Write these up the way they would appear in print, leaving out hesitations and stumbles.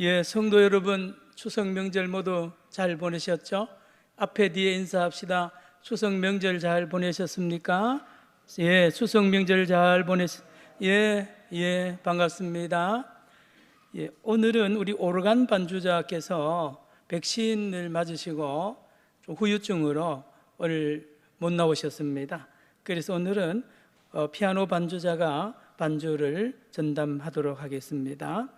예, 성도 여러분, 추석 명절 모두 잘 보내셨죠? 앞에 뒤에 인사합시다. 추석 명절 잘 보내셨습니까? 예, 추석 명절 잘 예, 반갑습니다. 예, 오늘은 우리 오르간 반주자께서 백신을 맞으시고 좀 후유증으로 오늘 못 나오셨습니다. 그래서 오늘은 피아노 반주자가 반주를 전담하도록 하겠습니다.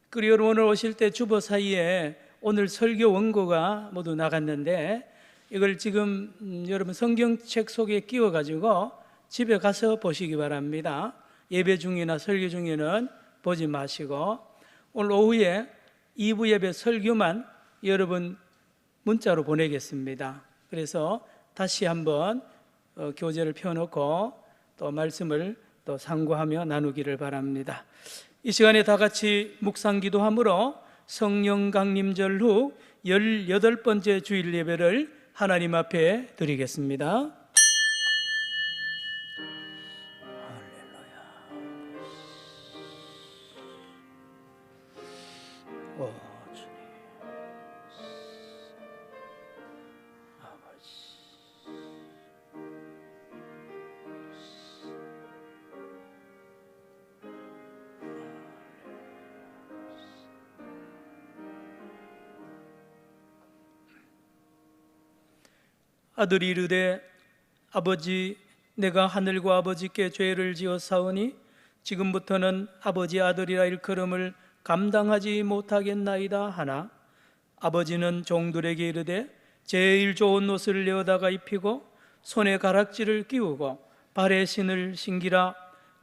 그리고 여러분, 오늘 오실 때 주보 사이에 오늘 설교 원고가 모두 나갔는데 이걸 지금 여러분 성경책 속에 끼워가지고 집에 가서 보시기 바랍니다. 예배 중이나 설교 중에는 보지 마시고 오늘 오후에 2부 예배 설교만 여러분 문자로 보내겠습니다. 그래서 다시 한번 교재를 펴놓고 또 말씀을 또 상고하며 나누기를 바랍니다. 이 시간에 다 같이 묵상 기도함으로 성령 강림절 후 18번째 주일 예배를 하나님 앞에 드리겠습니다. 아들이 이르되 아버지, 내가 하늘과 아버지께 죄를 지었사오니 지금부터는 아버지 아들이라 일컬음을 감당하지 못하겠나이다 하나, 아버지는 종들에게 이르되 제일 좋은 옷을 내어다가 입히고 손에 가락지를 끼우고 발에 신을 신기라.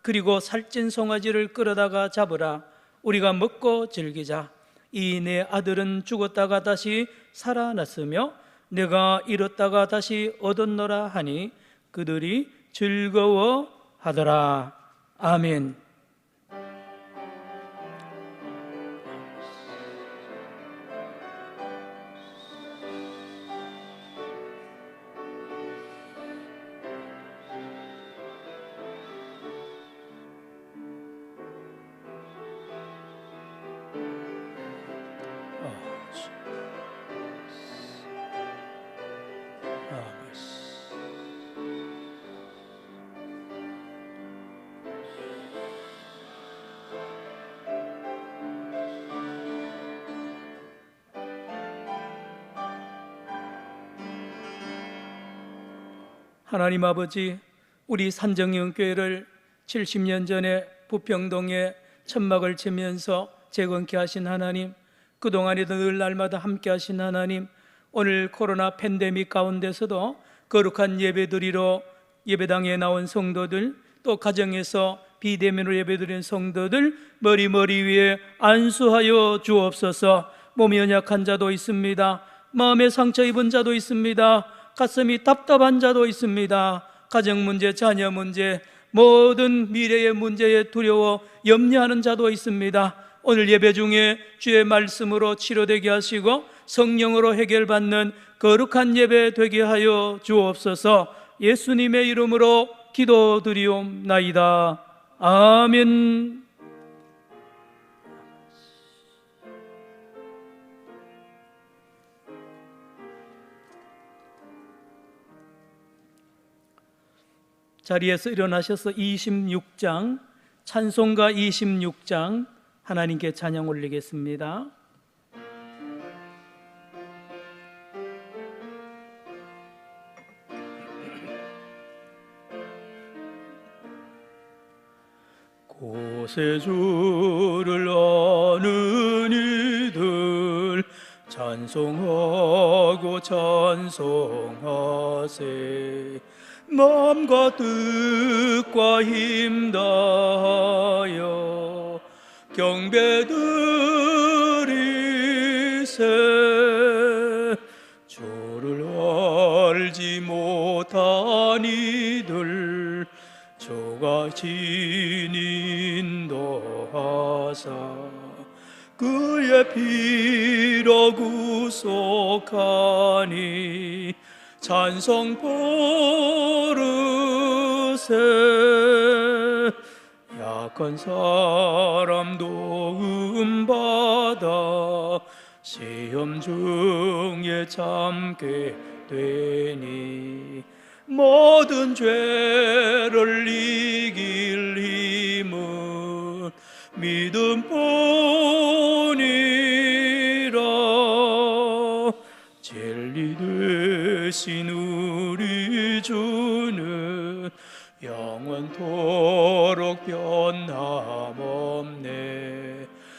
그리고 살찐 송아지를 끌어다가 잡으라. 우리가 먹고 즐기자. 이 내 아들은 죽었다가 다시 살아났으며 내가 잃었다가 다시 얻었노라 하니 그들이 즐거워하더라. 아멘. 하나님 아버지, 우리 산정영교회를 70년 전에 부평동에 천막을 치면서 재건케 하신 하나님, 그동안에도 늘 날마다 함께 하신 하나님, 오늘 코로나 팬데믹 가운데서도 거룩한 예배드리러 예배당에 나온 성도들, 또 가정에서 비대면으로 예배드리는 성도들 머리 위에 안수하여 주옵소서. 몸이 연약한 자도 있습니다. 마음에 상처 입은 자도 있습니다. 가슴이 답답한 자도 있습니다. 가정 문제, 자녀 문제, 모든 미래의 문제에 두려워 염려하는 자도 있습니다. 오늘 예배 중에 주의 말씀으로 치료되게 하시고 성령으로 해결받는 거룩한 예배 되게 하여 주옵소서. 예수님의 이름으로 기도드리옵나이다. 아멘. 자리에서 일어나셔서 26장, 찬송가 26장 하나님께 찬양 올리겠습니다. 곳에 주를 아는 이들 찬송하고 찬송하세. 마음과 뜻과 힘 다하여 경배드리세. 주를 알지 못한 이들 주가 인도하사 그의 피로 구속하니 찬송 부르세. 악한 사람 도움받아 시험 중에 참게 되니 모든 죄를 이길 힘은 믿음뿐이라. 진리 되신 우리 주는 영원토록 변함없네.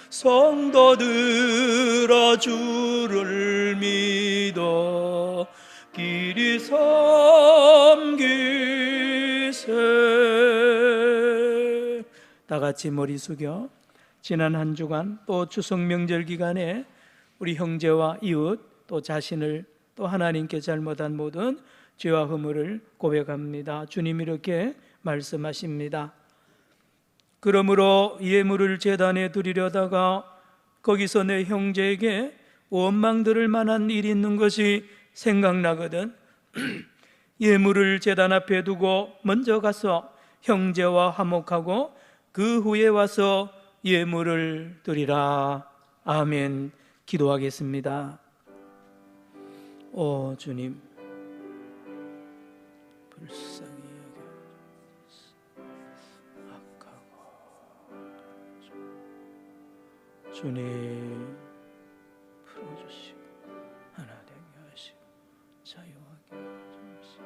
성도들아 주를 믿어 길이 섬기세. 다 같이 머리 숙여 지난 한 주간 또 추석 명절 기간에 우리 형제와 이웃 또 자신을 또 하나님께 잘못한 모든 죄와 허물을 고백합니다. 주님이 이렇게 말씀하십니다. 그러므로 예물을 제단에 드리려다가 거기서 내 형제에게 원망 들을 만한 일이 있는 것이 생각나거든 예물을 제단 앞에 두고 먼저 가서 형제와 화목하고 그 후에 와서 예물을 드리라. 아멘. 기도하겠습니다. 오 주님, 불쌍히 여겨주소서. 악하고 주님 풀어주시고 하나 되게 하시고 자유하게 해주시고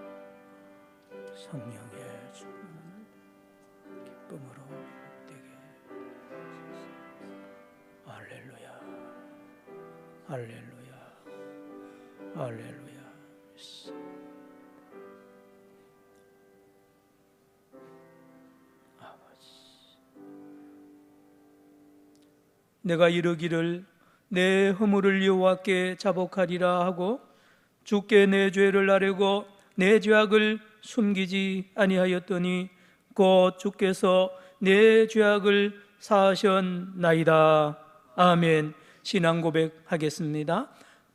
성령의 충만을 기쁨으로 복되게 하소서. 할렐루야 할렐루야 할렐루야. 아버지, 내가 이르기를 내 허물을 여호와께 자복하리라 하고 주께 내 죄를 아뢰고 내 죄악을 숨기지 아니하였더니 곧 주께서 내 죄악을 사하셨나이다. 아멘. 신앙 고백하겠습니다.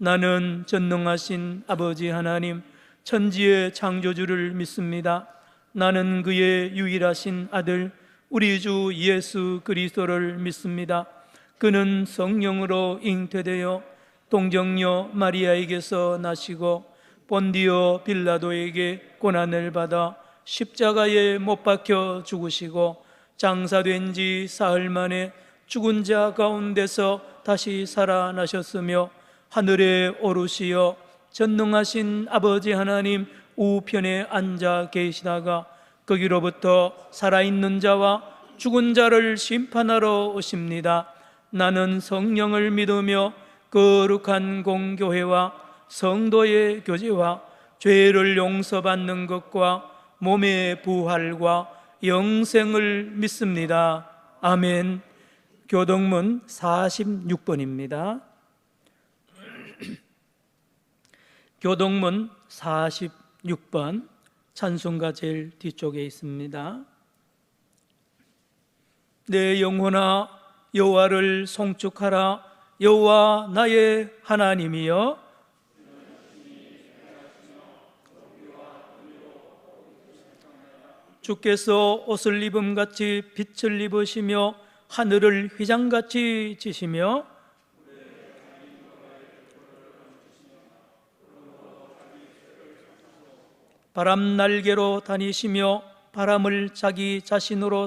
나는 전능하신 아버지 하나님 천지의 창조주를 믿습니다. 나는 그의 유일하신 아들 우리 주 예수 그리스도를 믿습니다. 그는 성령으로 잉태되어 동정녀 마리아에게서 나시고 본디오 빌라도에게 고난을 받아 십자가에 못 박혀 죽으시고 장사된 지 사흘 만에 죽은 자 가운데서 다시 살아나셨으며 하늘에 오르시어 전능하신 아버지 하나님 우편에 앉아 계시다가 거기로부터 살아있는 자와 죽은 자를 심판하러 오십니다. 나는 성령을 믿으며 거룩한 공교회와 성도의 교제와 죄를 용서받는 것과 몸의 부활과 영생을 믿습니다. 아멘. 교동문 46번입니다. 교동문 46번 찬송가 제일 뒤쪽에 있습니다. 내 영혼아 여호와를 송축하라. 여호와 나의 하나님이여 주께서 옷을 입음같이 빛을 입으시며 하늘을 휘장같이 지시며 바람 날개로 다니시며 바람을 자기 자신으로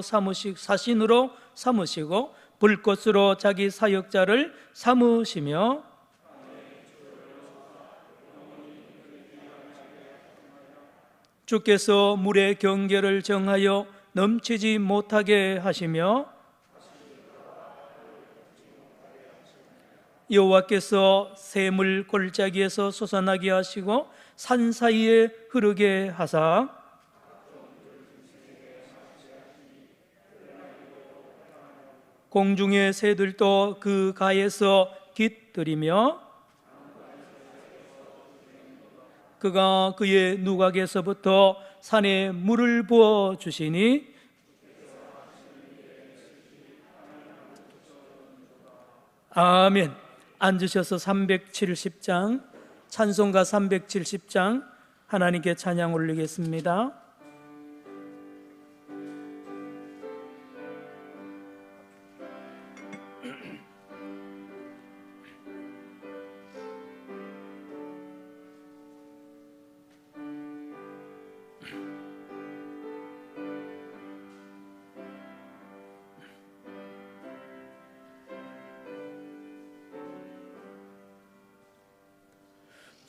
삼으시고 불꽃으로 자기 사역자를 삼으시며 주께서 물의 경계를 정하여 넘치지 못하게 하시며 여호와께서 샘을 골짜기에서 솟아나게 하시고 산 사이에 흐르게 하사 공중의 새들도 그 가에서 깃들이며 그가 그의 누각에서부터 산에 물을 부어 주시니 아멘. 앉으셔서 370장 찬송가 370장 하나님께 찬양 올리겠습니다.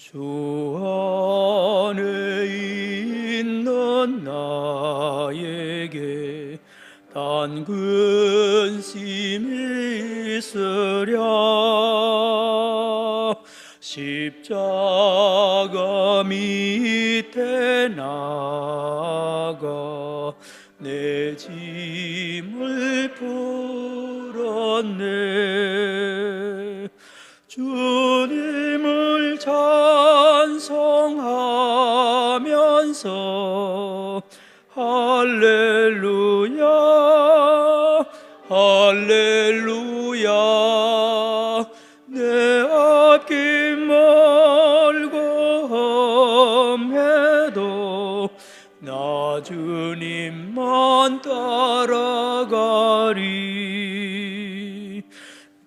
주 안에 있는 나에게 단 근심이 있으랴. 십자가 밑에 나가 내 짐을 풀었네. 주님을 찬송하면서 할렐루야 할렐루야. 내 앞길 멀고 험해도 나 주님만 따라가리.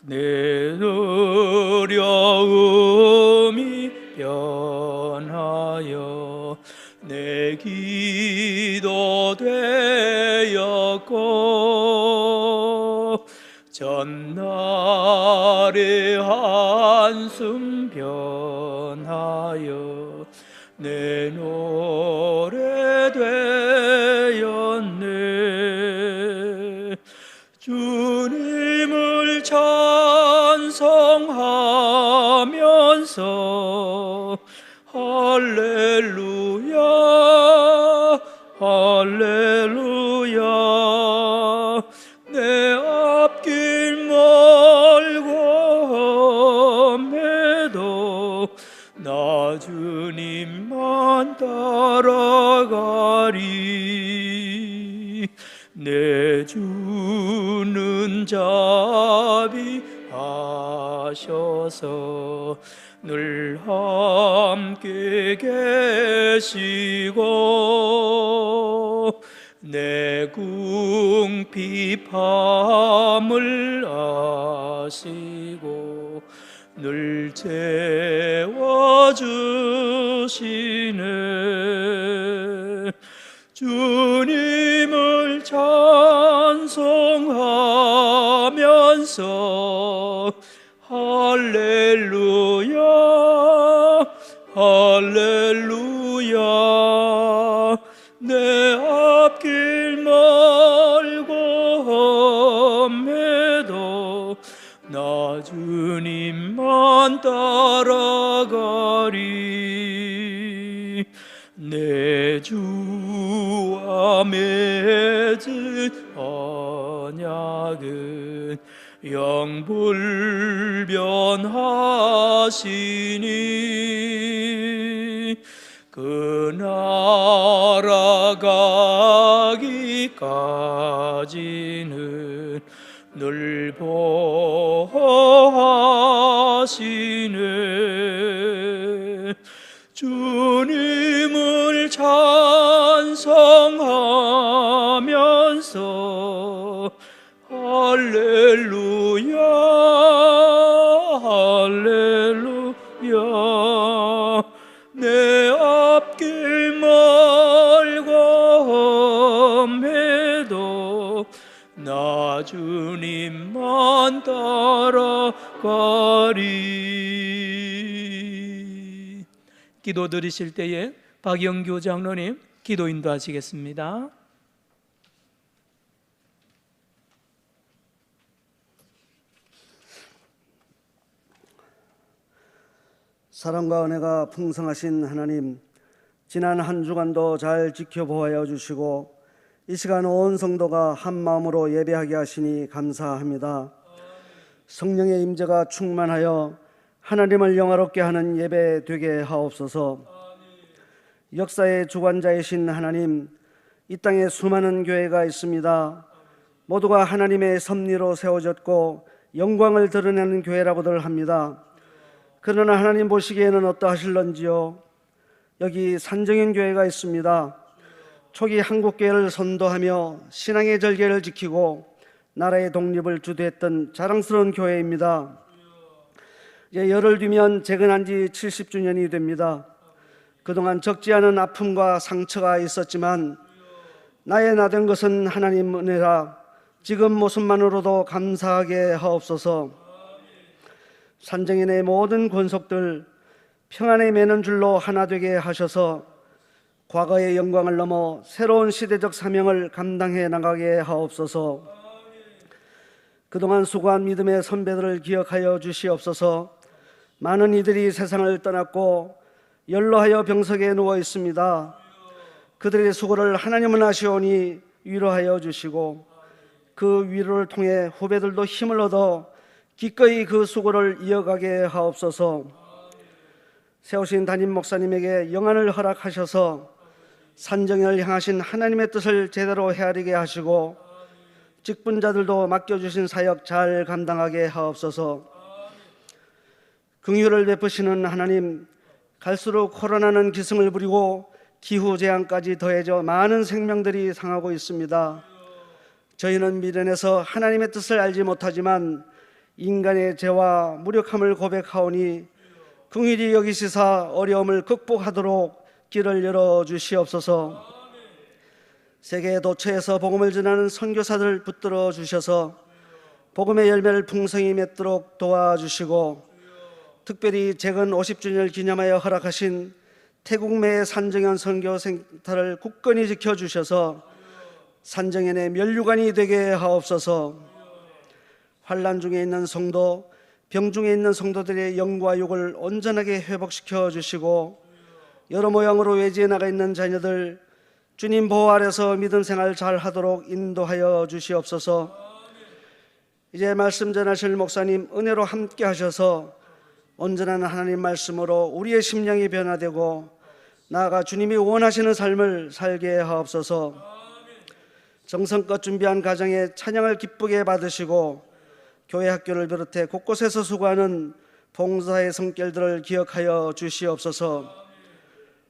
내 어려움이 변하여 내 기도 되었고 전날의 한숨 변하여 내 노래 되었네. 주님을 찬송하면서 할렐루야 할렐루야. 내 앞길 멀고 험해도 나 주님만 따라가리. 내 주는 자비하셔서 늘 함께 계시고 내 궁핍함을 아시고 늘 채워주시네. 주님을 찬송하면서 할렐루야 할렐루야. 내 앞길 멀고 험해도 나 주님만 따라가리. 내 주와 맺은 언약은 영불변하시니 그 나라 가기까지는 늘 보호하시네. 주님을 찬송하면서 할렐루야 할렐루야. 내 앞길 멀고 험해도 나 주님만 따라가리. 기도 드리실 때에 박영규 장로님 기도 인도하시겠습니다. 사랑과 은혜가 풍성하신 하나님, 지난 한 주간도 잘 지켜보아 주시고 이 시간 온 성도가 한 마음으로 예배하게 하시니 감사합니다. 성령의 임재가 충만하여 하나님을 영화롭게 하는 예배 되게 하옵소서. 역사의 주관자이신 하나님, 이 땅에 수많은 교회가 있습니다. 모두가 하나님의 섭리로 세워졌고 영광을 드러내는 교회라고들 합니다. 그러나 하나님 보시기에는 어떠하실런지요? 여기 산정현 교회가 있습니다. 초기 한국교회를 선도하며 신앙의 절개를 지키고 나라의 독립을 주도했던 자랑스러운 교회입니다. 이제 열흘 뒤면 재건한 지 70주년이 됩니다. 그동안 적지 않은 아픔과 상처가 있었지만 나의 나된 것은 하나님 은혜라 지금 모습만으로도 감사하게 하옵소서. 산정인의 모든 권속들, 평안에 매는 줄로 하나 되게 하셔서 과거의 영광을 넘어 새로운 시대적 사명을 감당해 나가게 하옵소서. 그동안 수고한 믿음의 선배들을 기억하여 주시옵소서. 많은 이들이 세상을 떠났고 연로하여 병석에 누워 있습니다. 그들의 수고를 하나님은 아시오니 위로하여 주시고 그 위로를 통해 후배들도 힘을 얻어 기꺼이 그 수고를 이어가게 하옵소서. 세우신 담임 목사님에게 영안을 허락하셔서 산정을 향하신 하나님의 뜻을 제대로 헤아리게 하시고 직분자들도 맡겨주신 사역 잘 감당하게 하옵소서. 긍휼을 베푸시는 하나님, 갈수록 코로나는 기승을 부리고 기후재앙까지 더해져 많은 생명들이 상하고 있습니다. 저희는 미련해서 하나님의 뜻을 알지 못하지만 인간의 죄와 무력함을 고백하오니 긍휼히 여기시사 어려움을 극복하도록 길을 열어주시옵소서. 세계 도처에서 복음을 전하는 선교사들 붙들어 주셔서 복음의 열매를 풍성히 맺도록 도와주시고 특별히 재건 50주년을 기념하여 허락하신 태국매의 산정현 선교센터를 굳건히 지켜주셔서 산정현의 면류관이 되게 하옵소서. 환난 중에 있는 성도, 병 중에 있는 성도들의 영과 육을 온전하게 회복시켜 주시고 여러 모양으로 외지에 나가 있는 자녀들 주님 보호 아래서 믿음 생활 잘 하도록 인도하여 주시옵소서. 이제 말씀 전하실 목사님 은혜로 함께 하셔서 온전한 하나님 말씀으로 우리의 심령이 변화되고 나아가 주님이 원하시는 삶을 살게 하옵소서. 정성껏 준비한 가정에 찬양을 기쁘게 받으시고 교회 학교를 비롯해 곳곳에서 수고하는 봉사의 성결들을 기억하여 주시옵소서.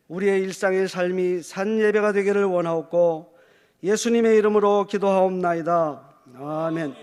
우리의 일상의 삶이 산 예배가 되기를 원하옵고 예수님의 이름으로 기도하옵나이다. 아멘.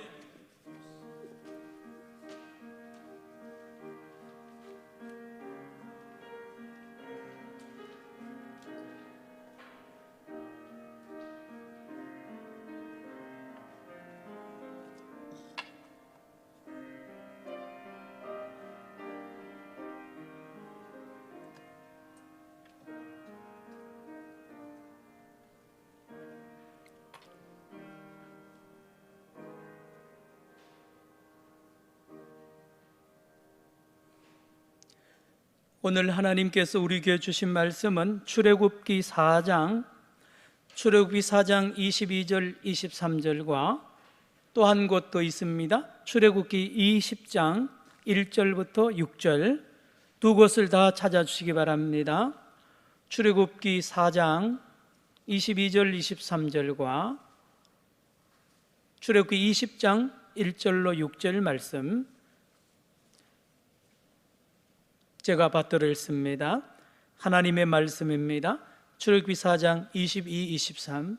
오늘 하나님께서 우리에게 주신 말씀은 출애굽기 4장 22절 23절과 또 한 곳 더 있습니다. 출애굽기 20장 1절부터 6절 두 곳을 다 찾아주시기 바랍니다. 출애굽기 4장 22절 23절과 출애굽기 20장 1절로 6절 말씀 제가 받들어 읽습니다. 하나님의 말씀입니다. 출애굽기 4장 22, 23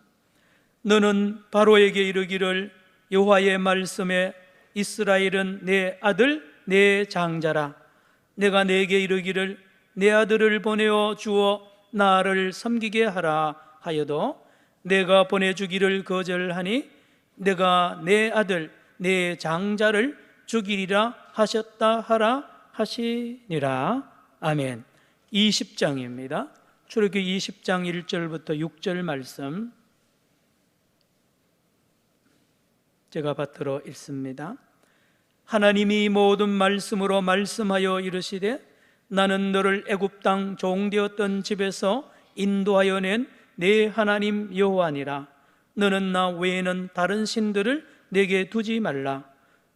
너는 바로에게 이르기를 여호와의 말씀에 이스라엘은 내 아들 내 장자라. 내가 내게 이르기를 내 아들을 보내어 주어 나를 섬기게 하라 하여도 내가 보내주기를 거절하니 내가 내 아들 내 장자를 죽이리라 하셨다 하라 하시니라. 아멘. 20장입니다. 출애굽기 20장 1절부터 6절 말씀 제가 받들어 읽습니다. 하나님이 모든 말씀으로 말씀하여 이르시되 나는 너를 애굽 땅 종되었던 집에서 인도하여 낸 내 하나님 여호와니라. 너는 나 외에는 다른 신들을 내게 두지 말라.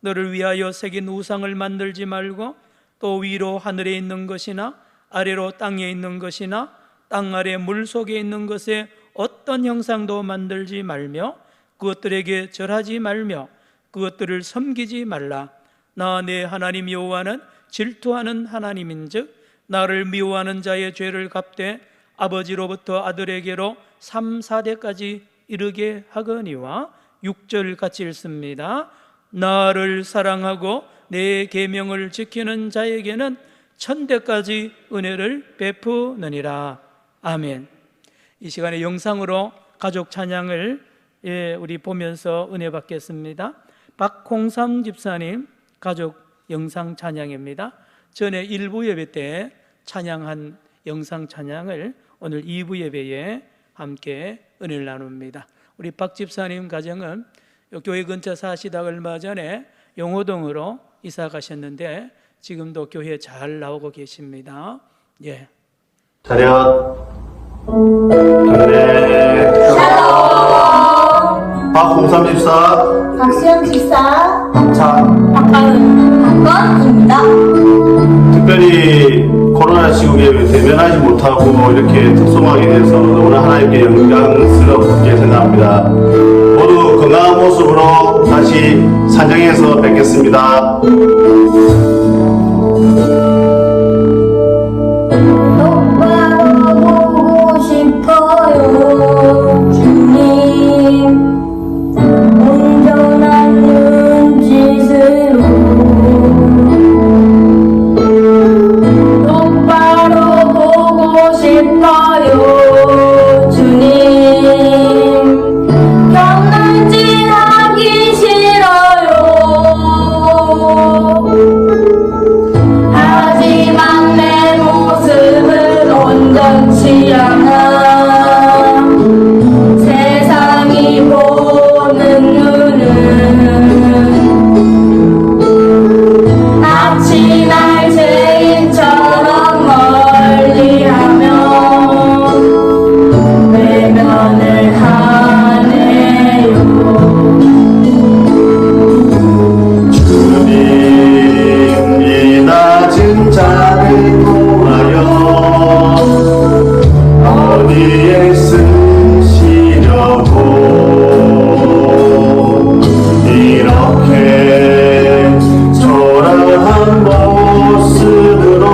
너를 위하여 새긴 우상을 만들지 말고 또 위로 하늘에 있는 것이나 아래로 땅에 있는 것이나 땅 아래 물 속에 있는 것에 어떤 형상도 만들지 말며 그것들에게 절하지 말며 그것들을 섬기지 말라. 나 내 하나님 여호와는 질투하는 하나님인즉 나를 미워하는 자의 죄를 갚되 아버지로부터 아들에게로 3, 4대까지 이르게 하거니와 6절 같이 읽습니다. 나를 사랑하고 내 계명을 지키는 자에게는 1000대까지 은혜를 베푸느니라. 아멘. 이 시간에 영상으로 가족 찬양을 우리 보면서 은혜 받겠습니다. 박홍삼 집사님 가족 영상 찬양입니다. 전에 일부 예배 때 찬양한 영상 찬양을 오늘 2부 예배에 함께 은혜를 나눕니다. 우리 박 집사님 가정은 요 교회 근처 사시다가 얼마 전에 용호동으로 이사 가셨는데 지금도 교회에 잘 나오고 계십니다. 예. 차렷. 경례. 박홍삼 집사. 박수영 집사, 박찬. 박건입니다. 특별히 코로나 시국에 대면하지 못하고 이렇게 특송하게 돼서 너무나 하나님께 영광스럽게 생각합니다. 모두 건강한 모습으로 다시 산장에서 뵙겠습니다. 똑바로 보고 싶어요, 주님. 온전한 눈짓으로 똑바로 보고 싶어요, 주님. 격난질하기 싫어요. 하지만 내 모습은 온전치 않아. 세상이 보는 눈은 마치 날 죄인처럼 멀리하며 외면을 하네요. 주님 이 낮은 자를 통하여 어디에 쓰시려고 이렇게 초라한 모습으로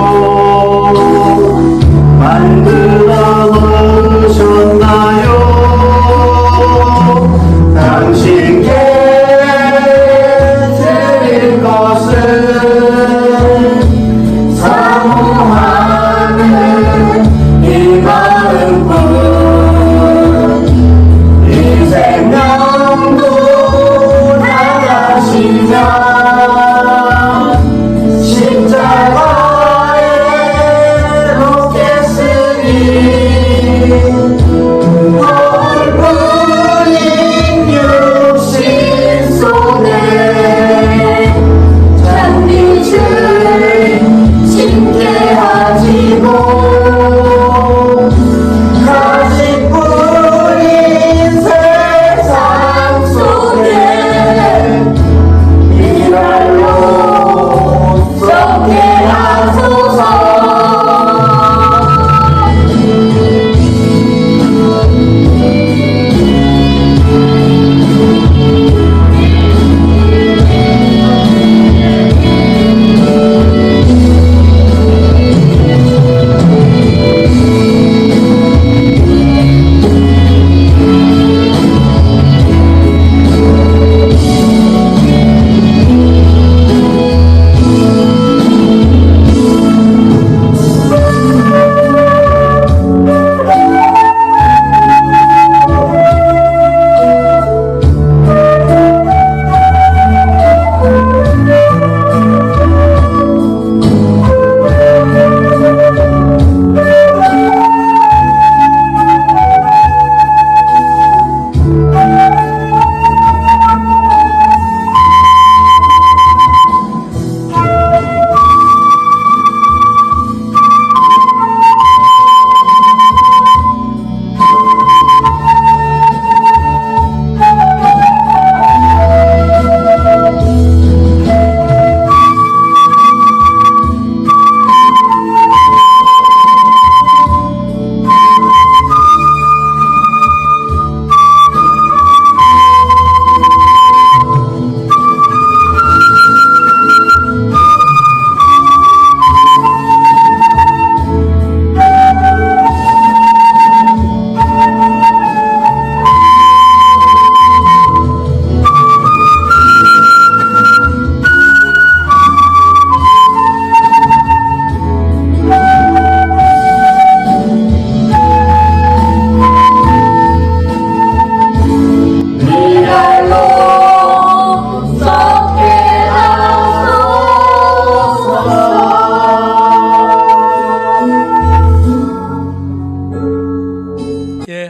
만들어 놓으셨나요? 당신께 드릴 것은 사모하는 이 마음뿐.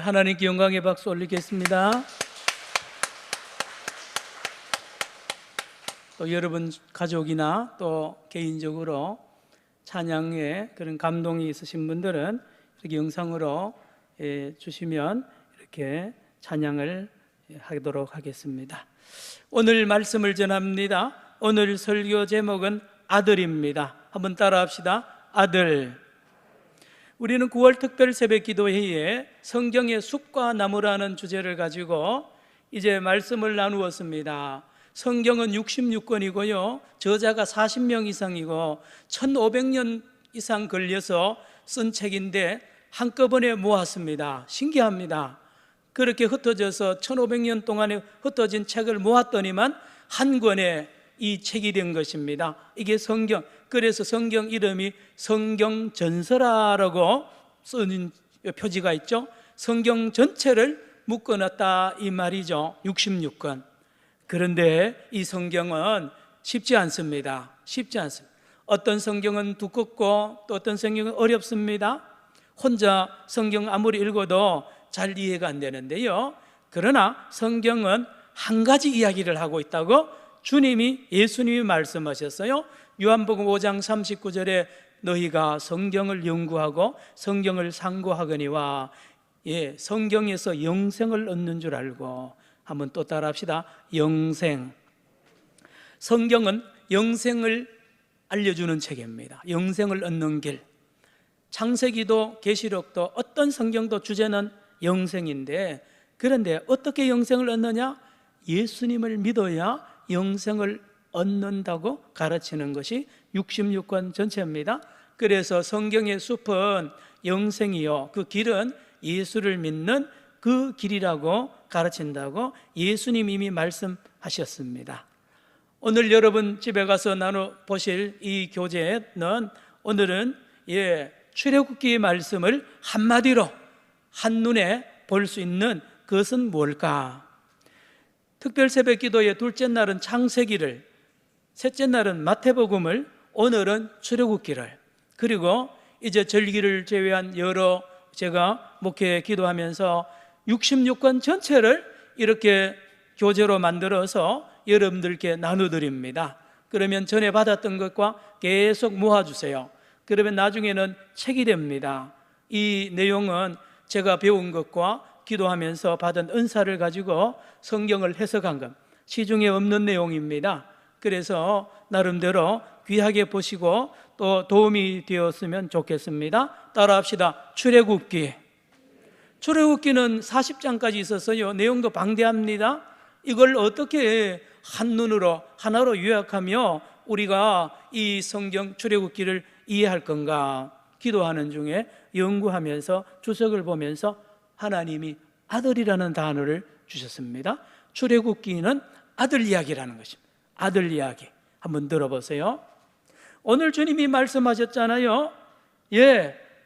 하나님께 영광의 박수 올리겠습니다. 또 여러분 가족이나 또 개인적으로 찬양에 그런 감동이 있으신 분들은 이렇게 영상으로 주시면 이렇게 찬양을 하도록 하겠습니다. 오늘 말씀을 전합니다. 오늘 설교 제목은 아들입니다. 한번 따라합시다. 아들. 우리는 9월 특별 새벽 기도회에 성경의 숲과 나무라는 주제를 가지고 이제 말씀을 나누었습니다. 성경은 66권이고요 저자가 40명 이상이고 1500년 이상 걸려서 쓴 책인데 한꺼번에 모았습니다. 신기합니다. 그렇게 흩어져서 1500년 동안에 흩어진 책을 모았더니만 한 권의 이 책이 된 것입니다. 이게 성경. 그래서 성경 이름이 성경전설화라고 쓰는 표지가 있죠. 성경 전체를 묶어놨다 이 말이죠. 66권. 그런데 이 성경은 쉽지 않습니다. 쉽지 않습니다. 어떤 성경은 두껍고 또 어떤 성경은 어렵습니다. 혼자 성경 아무리 읽어도 잘 이해가 안 되는데요. 그러나 성경은 한 가지 이야기를 하고 있다고 예수님이 말씀하셨어요. 요한복음 5장 39절에 너희가 성경을 연구하고 성경을 상고하거니와 성경에서 영생을 얻는 줄 알고. 한번 또 따라합시다. 영생. 성경은 영생을 알려주는 책입니다. 영생을 얻는 길. 창세기도 계시록도 어떤 성경도 주제는 영생인데, 그런데 어떻게 영생을 얻느냐? 예수님을 믿어야 영생을 얻는다고 가르치는 것이 66권 전체입니다. 그래서 성경의 숲은 영생이요, 그 길은 예수를 믿는 그 길이라고 가르친다고 예수님 이미 말씀하셨습니다. 오늘 여러분 집에 가서 나눠보실 이 교재는 오늘은 출애굽기의 말씀을 한마디로 한눈에 볼 수 있는 그것은 뭘까? 특별 새벽 기도의 둘째 날은 창세기를, 셋째 날은 마태복음을, 오늘은 출애굽기를, 그리고 이제 절기를 제외한 여러 제가 목회 기도하면서 66권 전체를 이렇게 교재로 만들어서 여러분들께 나눠드립니다. 그러면 전에 받았던 것과 계속 모아주세요. 그러면 나중에는 책이 됩니다. 이 내용은 제가 배운 것과 기도하면서 받은 은사를 가지고 성경을 해석한 것, 시중에 없는 내용입니다. 그래서 나름대로 귀하게 보시고 또 도움이 되었으면 좋겠습니다. 따라합시다. 출애굽기. 출애굽기는 40장까지 있었어요. 내용도 방대합니다. 이걸 어떻게 한눈으로 하나로 요약하며 우리가 이 성경 출애굽기를 이해할 건가? 기도하는 중에 연구하면서 주석을 보면서 하나님이 아들이라는 단어를 주셨습니다. 출애굽기는 아들 이야기라는 것입니다. 아들 이야기. 한번 들어보세요. 오늘 주님이 말씀하셨잖아요.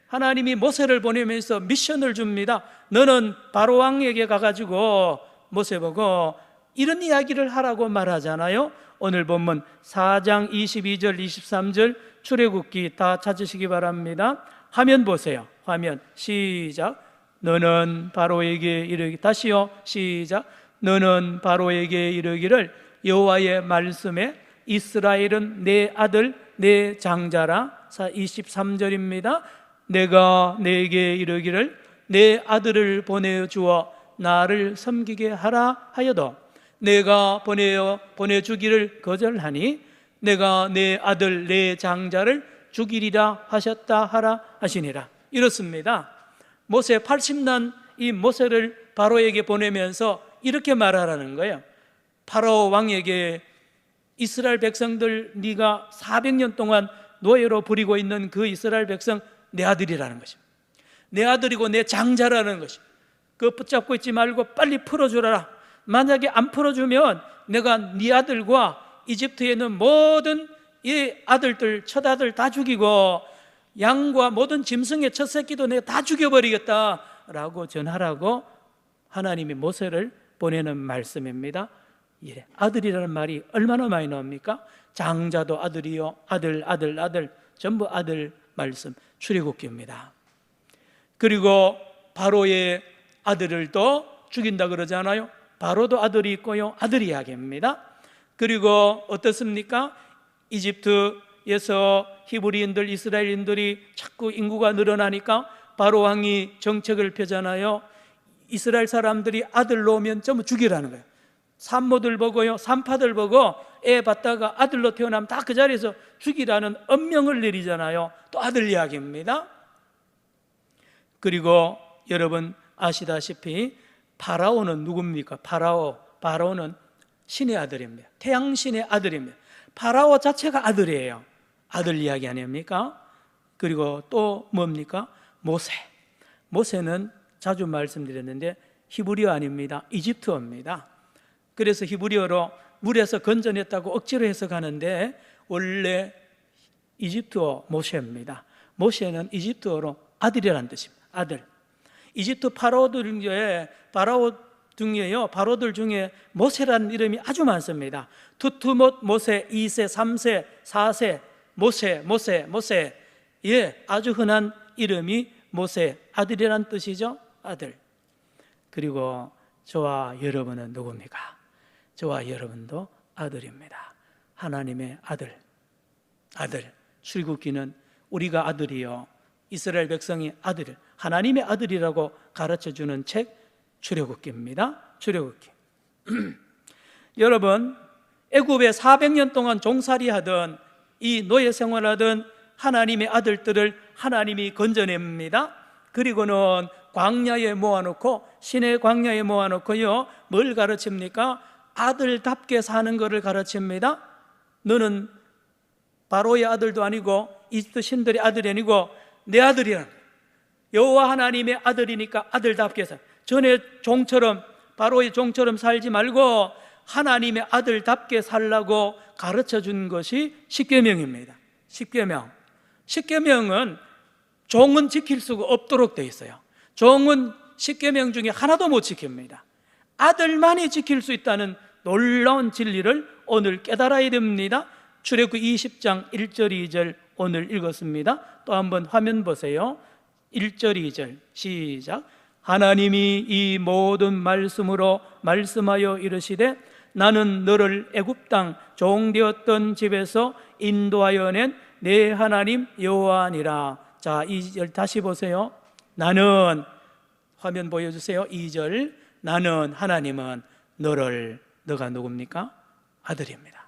하나님이 모세를 보내면서 미션을 줍니다. 너는 바로 왕에게 가가지고 모세 보고 이런 이야기를 하라고 말하잖아요. 오늘 본문 4장 22절 23절 출애굽기 다 찾으시기 바랍니다. 화면 보세요. 화면 시작. 너는 바로에게 이르기, 다시요 시작. 너는 바로에게 이르기를 여호와의 말씀에 이스라엘은 내 아들 내 장자라. 23절입니다. 내가 내게 이르기를 내 아들을 보내주어 나를 섬기게 하라 하여도 내가 보내주기를 거절하니 내가 내 아들 내 장자를 죽이리라 하셨다 하라 하시니라. 이렇습니다. 모세 80난 이 모세를 바로에게 보내면서 이렇게 말하라는 거예요. 바로 왕에게 이스라엘 백성들, 네가 400년 동안 노예로 부리고 있는 그 이스라엘 백성 내 아들이라는 것입니다. 내 아들이고 내 장자라는 것입니다. 그거 붙잡고 있지 말고 빨리 풀어주라. 만약에 안 풀어주면 내가 네 아들과 이집트에 있는 모든 이 아들들, 첫 아들 다 죽이고 양과 모든 짐승의 첫 새끼도 내가 다 죽여버리겠다라고 전하라고 하나님이 모세를 보내는 말씀입니다. 아들이라는 말이 얼마나 많이 나옵니까? 장자도 아들이요, 아들 전부 아들 말씀, 출애굽기입니다. 그리고 바로의 아들을 또 죽인다 그러잖아요. 바로도 아들이 있고요, 아들 이야기입니다. 그리고 어떻습니까? 이집트에서 히브리인들, 이스라엘인들이 자꾸 인구가 늘어나니까 바로 왕이 정책을 펴잖아요. 이스라엘 사람들이 아들 놓으면 전부 죽이라는 거예요. 산모들 보고요, 산파들 보고 애 받다가 아들로 태어나면 다 그 자리에서 죽이라는 엄명을 내리잖아요. 또 아들 이야기입니다. 그리고 여러분 아시다시피 파라오는 누굽니까? 파라오는 신의 아들입니다. 태양신의 아들입니다. 파라오 자체가 아들이에요. 아들 이야기 아닙니까? 그리고 또 뭡니까? 모세는 자주 말씀드렸는데 히브리어 아닙니다. 이집트어입니다. 그래서 히브리어로 물에서 건져냈다고 억지로 해석하는데 중에 이집트어 모세입니다. 모세는 이집트어로 아들이라는 뜻입니다. 아들. 이집트 파라오들 중에 모세라는 이름이 아주 많습니다. 투투못 모세, 2세, 3세, 4세, 모세. 예, 아주 흔한 이름이 모세, 아들이라는 뜻이죠. 아들. 그리고 저와 여러분은 누굽니까? 저와 여러분도 아들입니다. 하나님의 아들. 출애굽기는 우리가 아들이요, 이스라엘 백성이 아들, 하나님의 아들이라고 가르쳐주는 책 출애굽기입니다. 출애굽기. 여러분, 애굽에 400년 동안 종살이하던 이 노예 생활하던 하나님의 아들들을 하나님이 건져냅니다. 그리고는 광야에 모아놓고, 시내 광야에 모아놓고요, 뭘 가르칩니까? 아들답게 사는 것을 가르칩니다. 너는 바로의 아들도 아니고 이집트 신들의 아들이 아니고 내 아들이라는 거예요. 여호와 하나님의 아들이니까 아들답게 살. 전에 종처럼, 바로의 종처럼 살지 말고 하나님의 아들답게 살라고 가르쳐 준 것이 십계명입니다. 십계명은 종은 지킬 수가 없도록 되어 있어요. 종은 십계명 중에 하나도 못 지킵니다. 아들만이 지킬 수 있다는 놀라운 진리를 오늘 깨달아야 됩니다. 출애굽기 20장 1절 2절 오늘 읽었습니다. 또 한번 화면 보세요. 1절 2절 시작. 하나님이 이 모든 말씀으로 말씀하여 이르시되 나는 너를 애굽 땅 종되었던 집에서 인도하여 낸 내 하나님 여호와니라. 자, 2절 다시 보세요. 나는, 화면 보여주세요. 2절, 나는, 하나님은 너가 누굽니까? 아들입니다.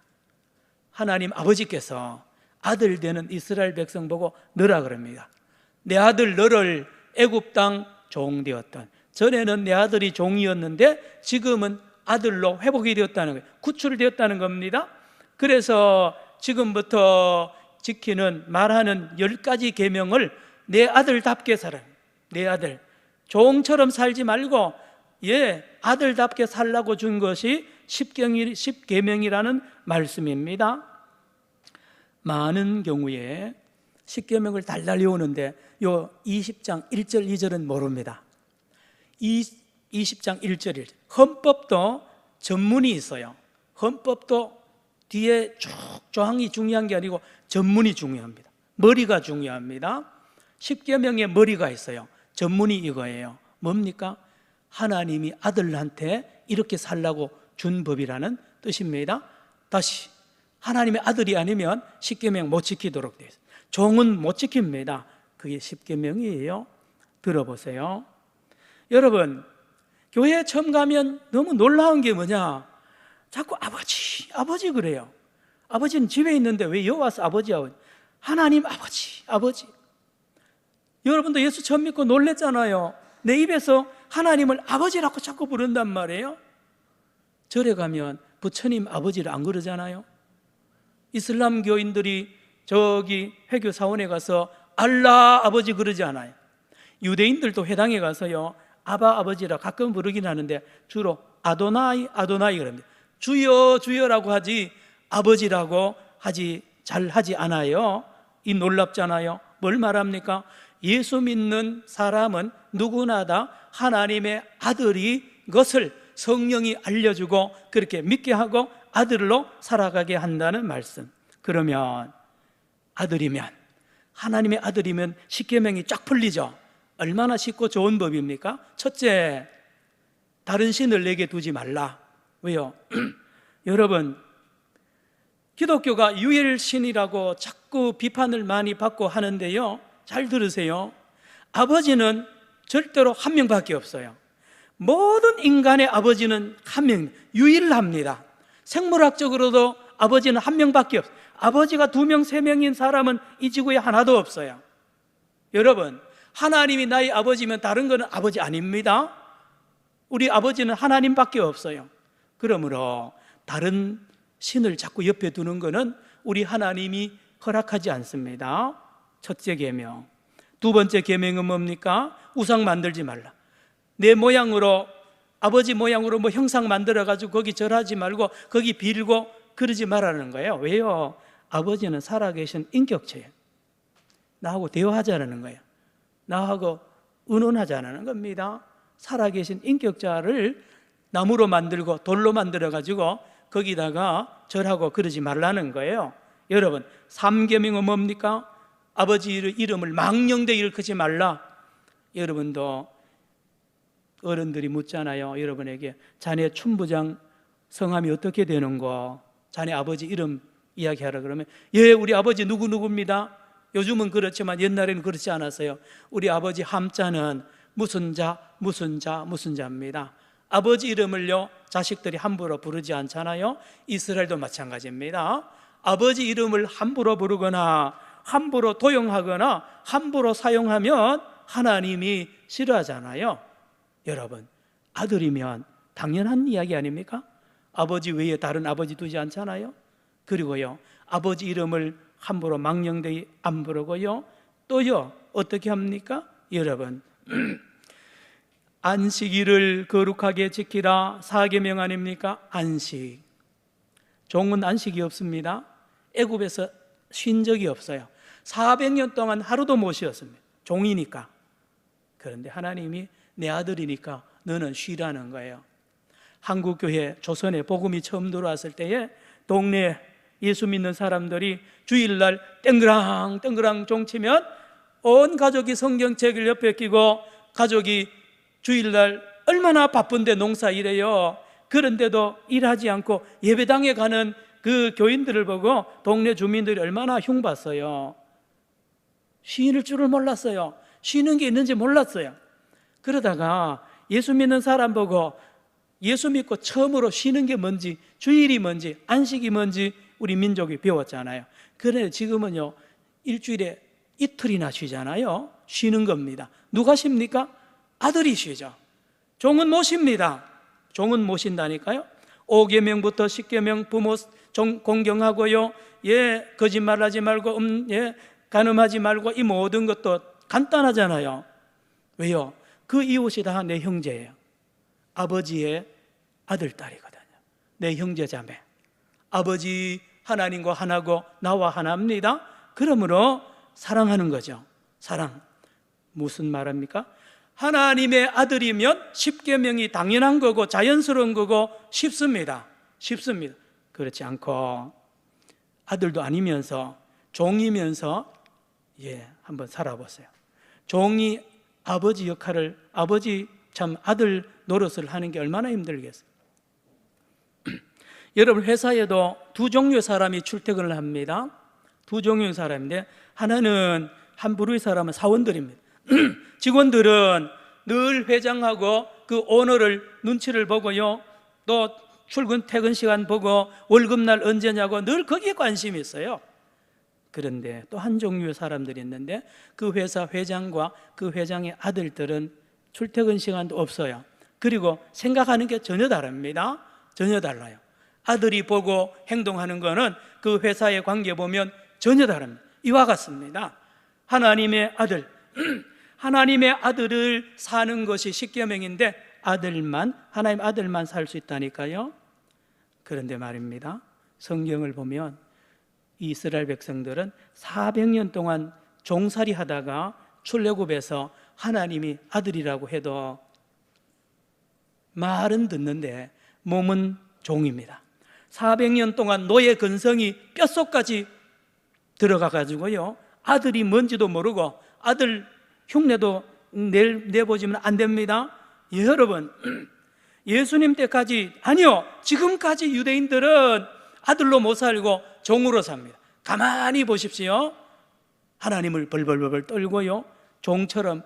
하나님 아버지께서 아들 되는 이스라엘 백성 보고 너라 그럽니다. 내 아들 너를 애굽 땅 종되었던, 전에는 내 아들이 종이었는데 지금은 아들로 회복이 되었다는 거예요. 구출되었다는 겁니다. 그래서 지금부터 지키는, 말하는 10가지 계명을 내 아들답게 살아. 내 아들, 종처럼 살지 말고 아들답게 살라고 준 것이 십계명이라는 말씀입니다. 많은 경우에 십계명을 달달 외우는데 요 20장 1절 2절은 모릅니다. 20장 1절 1절. 헌법도 전문이 있어요. 헌법도 뒤에 쭉 조항이 중요한 게 아니고 전문이 중요합니다. 머리가 중요합니다. 십계명에 머리가 있어요. 전문이 이거예요. 뭡니까? 하나님이 아들한테 이렇게 살라고 준 법이라는 뜻입니다. 다시, 하나님의 아들이 아니면 십계명 못 지키도록 되어 있어요. 종은 못 지킵니다. 그게 십계명이에요. 들어보세요. 여러분, 교회에 처음 가면 너무 놀라운 게 뭐냐? 자꾸 아버지 그래요. 아버지는 집에 있는데 왜 여기 와서 아버지? 하나님 아버지. 여러분도 예수 처음 믿고 놀랬잖아요. 내 입에서 하나님을 아버지라고 자꾸 부른단 말이에요. 절에 가면 부처님 아버지를 안 그러잖아요. 이슬람 교인들이 저기 회교 사원에 가서 알라 아버지 그러지 않아요. 유대인들도 회당에 가서요, 아바 아버지라 가끔 부르긴 하는데 주로 아도나이 그럽니다. 주여라고 하지 아버지라고 잘 하지 않아요. 이 놀랍잖아요. 뭘 말합니까? 예수 믿는 사람은 누구나 다 하나님의 아들이 것을 성령이 알려주고 그렇게 믿게 하고 아들로 살아가게 한다는 말씀. 그러면 아들이면, 하나님의 아들이면 십계명이 쫙 풀리죠. 얼마나 쉽고 좋은 법입니까? 첫째, 다른 신을 내게 두지 말라. 왜요? 여러분, 기독교가 유일신이라고 자꾸 비판을 많이 받고 하는데요, 잘 들으세요. 아버지는 절대로 한 명밖에 없어요. 모든 인간의 아버지는 한 명, 유일합니다. 생물학적으로도 아버지는 한 명밖에 없어요. 아버지가 2명, 3명인 사람은 이 지구에 하나도 없어요. 여러분, 하나님이 나의 아버지면 다른 거는 아버지 아닙니다. 우리 아버지는 하나님밖에 없어요. 그러므로 다른 신을 자꾸 옆에 두는 거는 우리 하나님이 허락하지 않습니다. 첫째 계명. 두 번째 계명은 뭡니까? 우상 만들지 말라. 내 모양으로, 아버지 모양으로 뭐 형상 만들어가지고 거기 절하지 말고 거기 빌고 그러지 말라는 거예요. 왜요? 아버지는 살아계신 인격체예요. 나하고 대화하자는 거예요. 나하고 의논하자는 겁니다. 살아계신 인격자를 나무로 만들고 돌로 만들어가지고 거기다가 절하고 그러지 말라는 거예요. 여러분, 3계명은 뭡니까? 아버지 이름을 망령되이 일컫지 말라. 여러분도 어른들이 묻잖아요. 여러분에게 자네 춘부장 성함이 어떻게 되는고? 자네 아버지 이름 이야기하라 그러면, 예, 우리 아버지 누구누구입니다. 요즘은 그렇지만 옛날에는 그렇지 않았어요. 우리 아버지 함자는 무슨 자, 무슨 자, 무슨 자입니다. 아버지 이름을요, 자식들이 함부로 부르지 않잖아요. 이스라엘도 마찬가지입니다. 아버지 이름을 함부로 부르거나 함부로 도용하거나 함부로 사용하면 하나님이 싫어하잖아요. 여러분, 아들이면 당연한 이야기 아닙니까? 아버지 외에 다른 아버지 두지 않잖아요. 그리고요, 아버지 이름을 함부로 망령되이 안 부르고요, 또요, 어떻게 합니까? 여러분, 안식일을 거룩하게 지키라. 4계명 아닙니까? 안식. 종은 안식이 없습니다. 애굽에서 쉰 적이 없어요. 400년 동안 하루도 못 쉬었습니다. 종이니까. 그런데 하나님이 내 아들이니까 너는 쉬라는 거예요. 한국교회 조선에 복음이 처음 들어왔을 때에 동네 예수 믿는 사람들이 주일날 땡그랑 땡그랑 종치면 온 가족이 성경책을 옆에 끼고, 가족이 주일날 얼마나 바쁜데 농사 일해요. 그런데도 일하지 않고 예배당에 가는 그 교인들을 보고 동네 주민들이 얼마나 흉봤어요. 쉬는 줄을 몰랐어요. 쉬는 게 있는지 몰랐어요. 그러다가 예수 믿는 사람 보고 예수 믿고 처음으로 쉬는 게 뭔지, 주일이 뭔지, 안식이 뭔지 우리 민족이 배웠잖아요. 그런데 지금은요, 일주일에 이틀이나 쉬잖아요. 쉬는 겁니다. 누가 쉽니까? 아들이 쉬죠. 종은 못 쉽니다. 종은 못 쉰다니까요. 5계명부터 10계명 부모 공경하고요, 예, 거짓말하지 말고, 예, 간음하지 말고, 이 모든 것도 간단하잖아요. 왜요? 그 이웃이 다 내 형제예요. 아버지의 아들, 딸이거든요. 내 형제 자매. 아버지 하나님과 하나고 나와 하나입니다. 그러므로 사랑하는 거죠. 사랑. 무슨 말합니까? 하나님의 아들이면 10계명이 당연한 거고 자연스러운 거고 쉽습니다. 쉽습니다. 그렇지 않고 아들도 아니면서 종이면서, 예, 한번 살아보세요. 종이 아버지 역할을, 아버지 참 아들 노릇을 하는 게 얼마나 힘들겠어요. 여러분, 회사에도 두 종류의 사람이 출퇴근을 합니다. 두 종류의 사람인데, 하나는 한 부류의 사람은 사원들입니다. 직원들은 늘 회장하고 그 오너를 눈치를 보고요, 또 출근 퇴근 시간 보고 월급날 언제냐고 늘 거기에 관심이 있어요. 그런데 또 한 종류의 사람들이 있는데, 그 회사 회장과 그 회장의 아들들은 출퇴근 시간도 없어요. 그리고 생각하는 게 전혀 다릅니다. 전혀 달라요. 아들이 보고 행동하는 거는 그 회사의 관계 보면 전혀 다릅니다. 이와 같습니다. 하나님의 아들, 하나님의 아들을 사는 것이 10계명인데 아들만, 하나님 아들만 살 수 있다니까요. 그런데 말입니다, 성경을 보면 이스라엘 백성들은 400년 동안 종살이 하다가 출애굽에서 하나님이 아들이라고 해도 말은 듣는데 몸은 종입니다. 400년 동안 노예 근성이 뼛속까지 들어가 가지고요, 아들이 뭔지도 모르고 아들 흉내도 내보시면 안 됩니다. 여러분, 예수님 때까지, 아니요, 지금까지 유대인들은 아들로 못 살고 종으로 삽니다. 가만히 보십시오. 하나님을 벌벌벌 떨고요, 종처럼,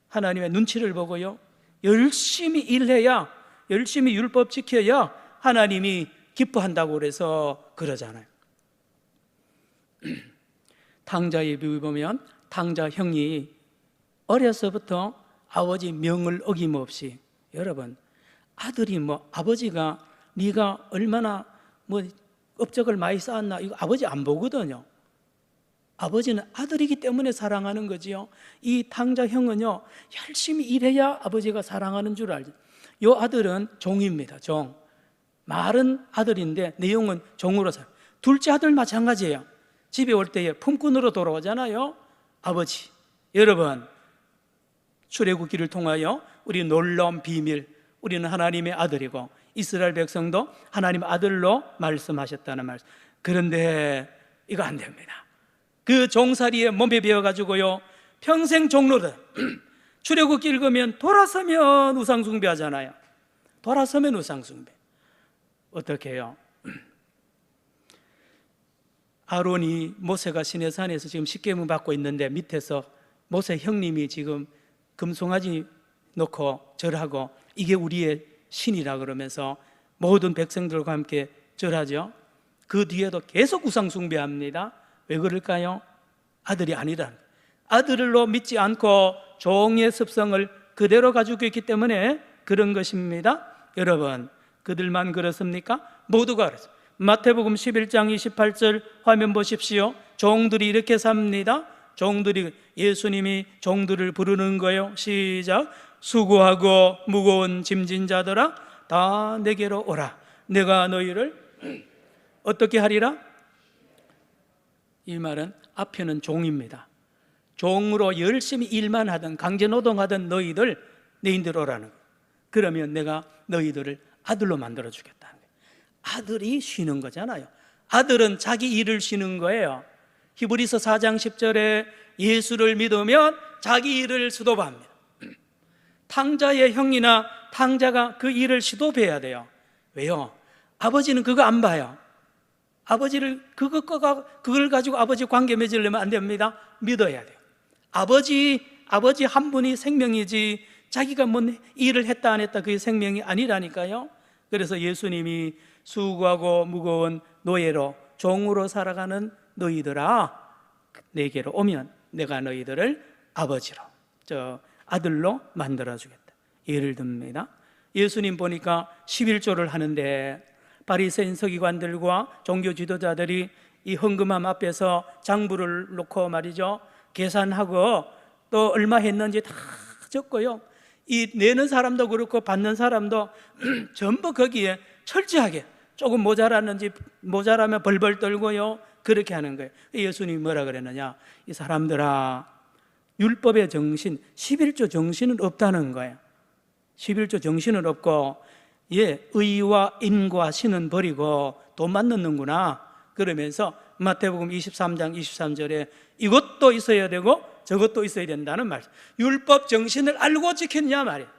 하나님의 눈치를 보고요, 열심히 일해야, 열심히 율법 지켜야 하나님이 기뻐한다고 그래서 그러잖아요. 탕자의 비유 보면 탕자 형이 어려서부터 아버지 명을 어김없이, 여러분, 아들이 아버지가 네가 얼마나 업적을 많이 쌓았나 이거 아버지 안 보거든요. 아버지는 아들이기 때문에 사랑하는 거지요. 이 탕자 형은요, 열심히 일해야 아버지가 사랑하는 줄 알죠. 이 아들은 종입니다. 종. 말은 아들인데 내용은 종으로 살아요. 둘째 아들 마찬가지예요. 집에 올 때에 품꾼으로 돌아오잖아요. 아버지, 여러분, 출애굽기를 통하여 우리 놀라운 비밀, 우리는 하나님의 아들이고 이스라엘 백성도 하나님 아들로 말씀하셨다는 말씀. 그런데 이거 안 됩니다. 그 종살이에 몸에 배어가지고요, 평생 종로를 출애굽기 읽으면 돌아서면 우상숭배 하잖아요. 돌아서면 우상숭배. 어떻게 해요? 아론이 모세가 시내산에서 지금 십계명 받고 있는데 밑에서 모세 형님이 지금 금송아지 놓고 절하고 이게 우리의 신이라 그러면서 모든 백성들과 함께 절하죠. 그 뒤에도 계속 우상숭배합니다. 왜 그럴까요? 아들이 아니라, 아들로 믿지 않고 종의 습성을 그대로 가지고 있기 때문에 그런 것입니다. 여러분, 그들만 그렇습니까? 모두가 그렇습니다. 마태복음 11장 28절 화면 보십시오. 종들이 이렇게 삽니다. 종들이, 예수님이 종들을 부르는 거예요. 시작. 수고하고 무거운 짐진 자들아 다 내게로 오라. 내가 너희를 어떻게 하리라? 이 말은 앞에는 종입니다. 종으로 열심히 일만 하던, 강제노동하던 너희들 내인들 오라는 거예요. 그러면 내가 너희들을 아들로 만들어 주겠다는 거예요. 아들이 쉬는 거잖아요. 아들은 자기 일을 쉬는 거예요. 히브리서 4장 10절에 예수를 믿으면 자기 일을 수도합니다. 탕자의 형이나 탕자가 그 일을 시도해야 돼요. 왜요? 아버지는 그거 안 봐요. 아버지를 그걸 가지고 아버지 관계 맺으려면 안 됩니다. 믿어야 돼요. 아버지 한 분이 생명이지 자기가 뭔 일을 했다 안 했다 그게 생명이 아니라니까요. 그래서 예수님이 수고하고 무거운 노예로 종으로 살아가는 너희들아 내게로 오면 내가 너희들을 아버지로, 아들로 만들어주겠다. 예를 듭니다. 예수님 보니까 11조를 하는데 바리새인 서기관들과 종교 지도자들이 이 헌금함 앞에서 장부를 놓고 말이죠, 계산하고 또 얼마 했는지 다 적고요, 이 내는 사람도 그렇고 받는 사람도 전부 거기에 철저하게 조금 모자라면 벌벌 떨고요, 그렇게 하는 거예요. 예수님이 뭐라 그랬느냐, 이 사람들아 율법의 정신, 11조 정신은 없다는 거예요. 11조 정신은 없고 의와 인과 신은 버리고 돈만 넣는구나 그러면서 마태복음 23장 23절에 이것도 있어야 되고 저것도 있어야 된다는 말씀. 율법 정신을 알고 지켰냐 말이에요.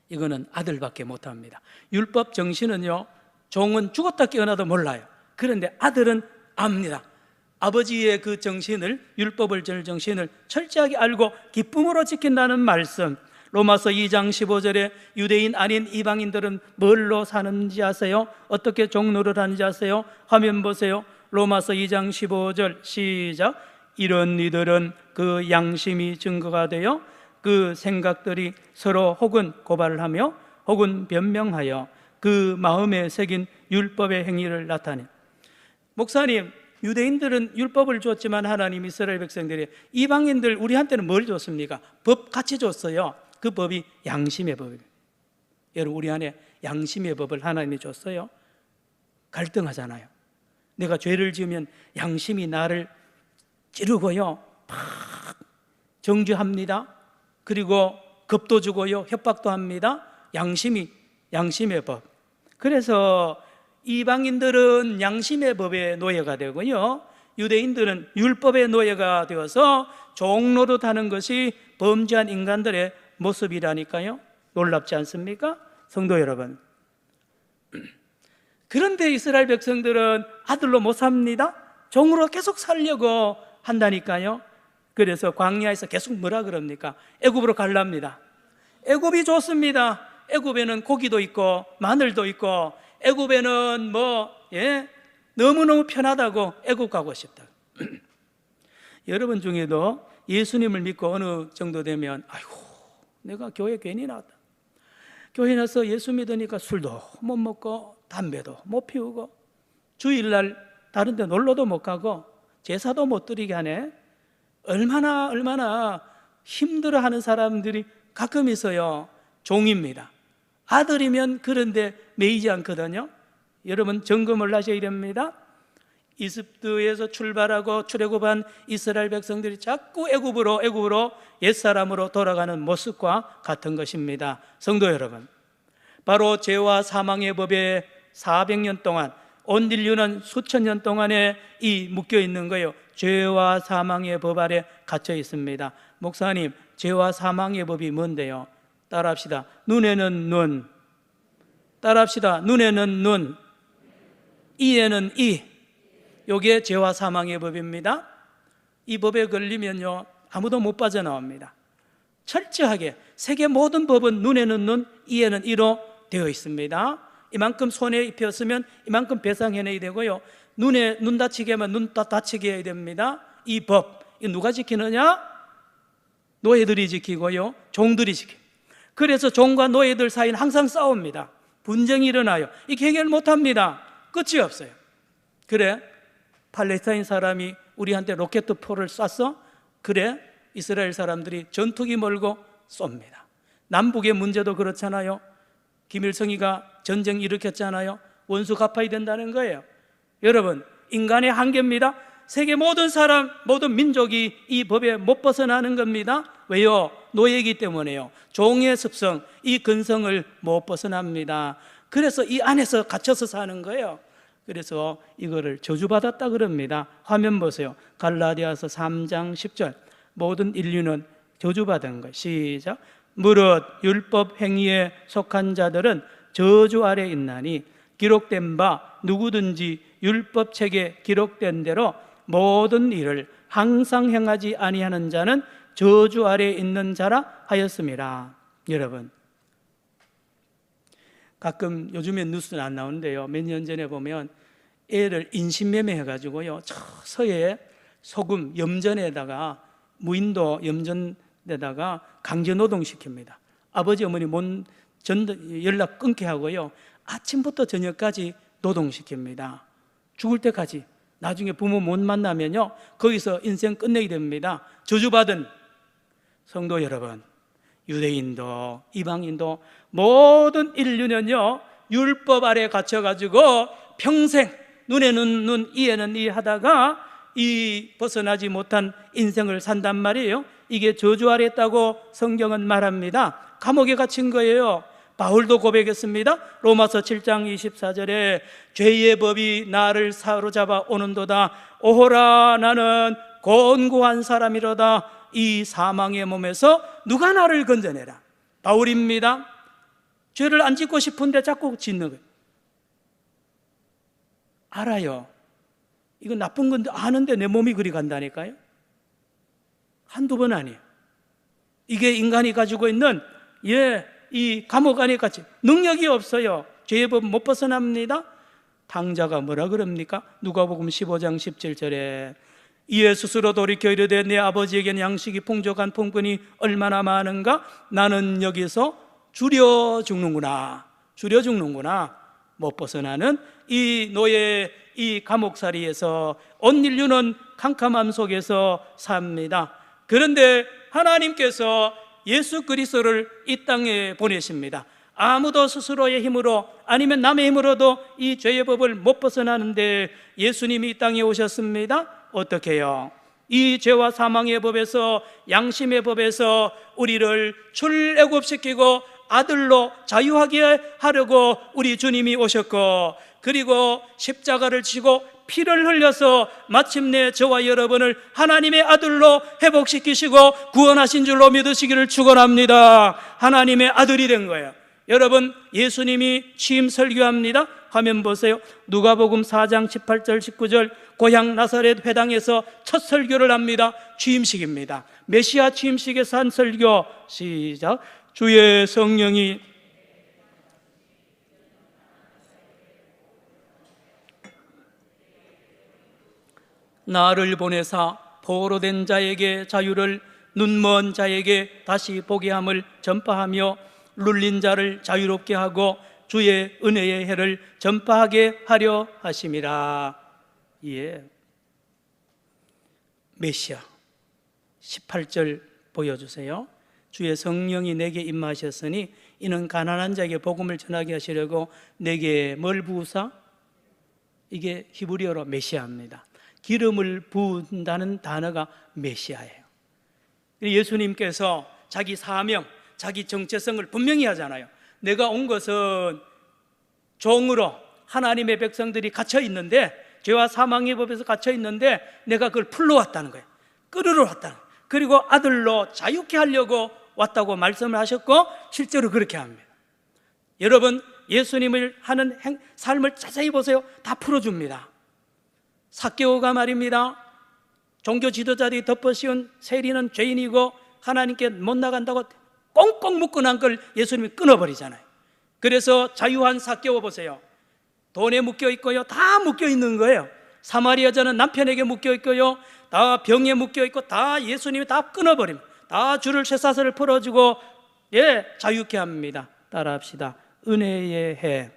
이거는 아들밖에 못합니다. 율법 정신은요, 종은 죽었다 깨어나도 몰라요. 그런데 아들은 압니다. 아버지의 그 정신을, 율법을 절 정신을 철저하게 알고 기쁨으로 지킨다는 말씀. 로마서 2장 15절에 유대인 아닌 이방인들은 뭘로 사는지 아세요? 어떻게 종노를 하는지 아세요? 화면 보세요. 로마서 2장 15절 시작. 이런 이들은 그 양심이 증거가 되어 그 생각들이 서로 혹은 고발을 하며 혹은 변명하여 그 마음에 새긴 율법의 행위를 나타내. 목사님, 유대인들은 율법을 줬지만 하나님 이스라엘 백성들이, 이방인들 우리한테는 뭘 줬습니까? 법 같이 줬어요. 그 법이 양심의 법이에요. 여러분, 우리 안에 양심의 법을 하나님이 줬어요. 갈등하잖아요. 내가 죄를 지으면 양심이 나를 찌르고요, 막 정죄합니다. 그리고 겁도 주고요, 협박도 합니다. 양심의 법. 그래서 이방인들은 양심의 법의 노예가 되고요, 유대인들은 율법의 노예가 되어서 종노릇하는 것이 범죄한 인간들의 모습이라니까요. 놀랍지 않습니까? 성도 여러분, 그런데 이스라엘 백성들은 아들로 못 삽니다. 종으로 계속 살려고 한다니까요. 그래서 광야에서 계속 뭐라 그럽니까? 애굽으로 갈랍니다. 애굽이 좋습니다. 애굽에는 고기도 있고 마늘도 있고 애굽에는 너무너무 편하다고 애굽 가고 싶다. 여러분 중에도 예수님을 믿고 어느 정도 되면 아이고 내가 교회 괜히 나왔다. 교회 나서 예수 믿으니까 술도 못 먹고 담배도 못 피우고 주일날 다른 데 놀러도 못 가고 제사도 못 드리게 하네. 얼마나 힘들어하는 사람들이 가끔 있어요. 종입니다. 아들이면 그런데 매이지 않거든요. 여러분 점검을 하셔야 됩니다. 이집트에서 출발하고 출애굽한 이스라엘 백성들이 자꾸 애굽으로 옛사람으로 돌아가는 모습과 같은 것입니다. 성도 여러분, 바로 죄와 사망의 법에 400년 동안 온 인류는 수천 년 동안에 묶여 있는 거예요. 죄와 사망의 법 아래 갇혀 있습니다. 목사님, 죄와 사망의 법이 뭔데요? 따라합시다. 눈에는 눈, 따라합시다. 눈에는 눈, 이에는 이. 요게 죄와 사망의 법입니다. 이 법에 걸리면요 아무도 못 빠져나옵니다. 철저하게 세계 모든 법은 눈에는 눈, 이에는 이로 되어 있습니다. 이만큼 손에 입혔으면 이만큼 배상해내야 되고요. 눈에 눈 다치게 하면 눈 다치게 해야 됩니다. 이 법, 이 누가 지키느냐? 노예들이 지키고요, 종들이 지키. 그래서 종과 노예들 사이는 항상 싸웁니다. 분쟁이 일어나요. 이게 해결 못합니다. 끝이 없어요. 그래, 팔레스타인 사람이 우리한테 로켓포를 쐈어? 그래, 이스라엘 사람들이 전투기 몰고 쏩니다. 남북의 문제도 그렇잖아요. 김일성이가 전쟁 일으켰잖아요. 원수 갚아야 된다는 거예요. 여러분, 인간의 한계입니다. 세계 모든 사람, 모든 민족이 이 법에 못 벗어나는 겁니다. 왜요? 노예이기 때문에요. 종의 습성, 이 근성을 못 벗어납니다. 그래서 이 안에서 갇혀서 사는 거예요. 그래서 이거를 저주받았다 그럽니다. 화면 보세요. 갈라디아서 3장 10절. 모든 인류는 저주받은 것. 시작. 무릇 율법 행위에 속한 자들은 저주 아래 있나니 기록된 바 누구든지 율법책에 기록된 대로 모든 일을 항상 행하지 아니하는 자는 저주 아래 있는 자라 하였음이라. 여러분, 가끔 요즘에 뉴스는 안 나오는데요, 몇 년 전에 보면 애를 인신매매 해가지고요, 저 서해에 소금 염전에다가 무인도 염전에다가 강제 노동시킵니다. 아버지 어머니 연락 끊게 하고요, 아침부터 저녁까지 노동시킵니다. 죽을 때까지. 나중에 부모 못 만나면요 거기서 인생 끝내게 됩니다. 저주받은 성도 여러분, 유대인도 이방인도 모든 인류는요 율법 아래 갇혀가지고 평생 눈에는 눈, 이에는 이 하다가 이 벗어나지 못한 인생을 산단 말이에요. 이게 저주 아래 있다고 성경은 말합니다. 감옥에 갇힌 거예요. 바울도 고백했습니다. 로마서 7장 24절에 죄의 법이 나를 사로잡아 오는도다. 오호라, 나는 곤고한 사람이로다. 이 사망의 몸에서 누가 나를 건져내라. 바울입니다. 죄를 안 짓고 싶은데 자꾸 짓는 거예요. 알아요. 이거 나쁜 건데 아는데 내 몸이 그리 간다니까요. 한두 번 아니에요. 이게 인간이 가지고 있는 이 감옥 안에 갇힌 능력이 없어요. 죄의 법 못 벗어납니다. 당자가 뭐라 그럽니까? 누가복음 15장 17절에 이에 스스로 돌이켜 이르되 내 아버지에게는 양식이 풍족한 품꾼이 얼마나 많은가? 나는 여기서 줄여 죽는구나. 못 벗어나는 이 노예, 이 감옥살이에서 온 인류는 캄캄함 속에서 삽니다. 그런데 하나님께서 예수 그리스도를 이 땅에 보내십니다. 아무도 스스로의 힘으로 아니면 남의 힘으로도 이 죄의 법을 못 벗어나는데 예수님이 이 땅에 오셨습니다. 어떻게 해요? 이 죄와 사망의 법에서, 양심의 법에서 우리를 출애굽시키고 아들로 자유하게 하려고 우리 주님이 오셨고, 그리고 십자가를 지고 피를 흘려서 마침내 저와 여러분을 하나님의 아들로 회복시키시고 구원하신 줄로 믿으시기를 축원합니다. 하나님의 아들이 된 거예요. 여러분, 예수님이 취임 설교합니다. 화면 보세요. 누가복음 4장 18절 19절, 고향 나사렛 회당에서 첫 설교를 합니다. 취임식입니다. 메시아 취임식에서 한 설교. 시작. 주의 성령이 나를 보내사 포로된 자에게 자유를, 눈먼 자에게 다시 보게 함을 전파하며 눌린 자를 자유롭게 하고 주의 은혜의 해를 전파하게 하려 하심이라. 예. 메시아 18절 보여주세요. 주의 성령이 내게 임하셨으니 이는 가난한 자에게 복음을 전하게 하시려고 내게 뭘 부으사? 이게 히브리어로 메시아입니다. 기름을 부은다는 단어가 메시아예요. 예수님께서 자기 사명, 자기 정체성을 분명히 하잖아요. 내가 온 것은 종으로 하나님의 백성들이 갇혀 있는데, 죄와 사망의 법에서 갇혀 있는데 내가 그걸 풀러왔다는 거예요. 끌으러 왔다는 거예요. 그리고 아들로 자유케 하려고 왔다고 말씀을 하셨고 실제로 그렇게 합니다. 여러분, 예수님을 하는 삶을 자세히 보세요. 다 풀어줍니다. 삭개오가 말입니다. 종교 지도자들이 덮어씌운 세리는 죄인이고 하나님께 못 나간다고 꽁꽁 묶어놓은 걸 예수님이 끊어버리잖아요. 그래서 자유한 삭개오 보세요. 돈에 묶여 있고요, 다 묶여 있는 거예요. 사마리아 여자는 남편에게 묶여 있고요, 다 병에 묶여 있고, 다 예수님이 다 끊어버립니다. 다 줄을 쇠사슬을 풀어주고 자유케 합니다. 따라합시다. 은혜의 해.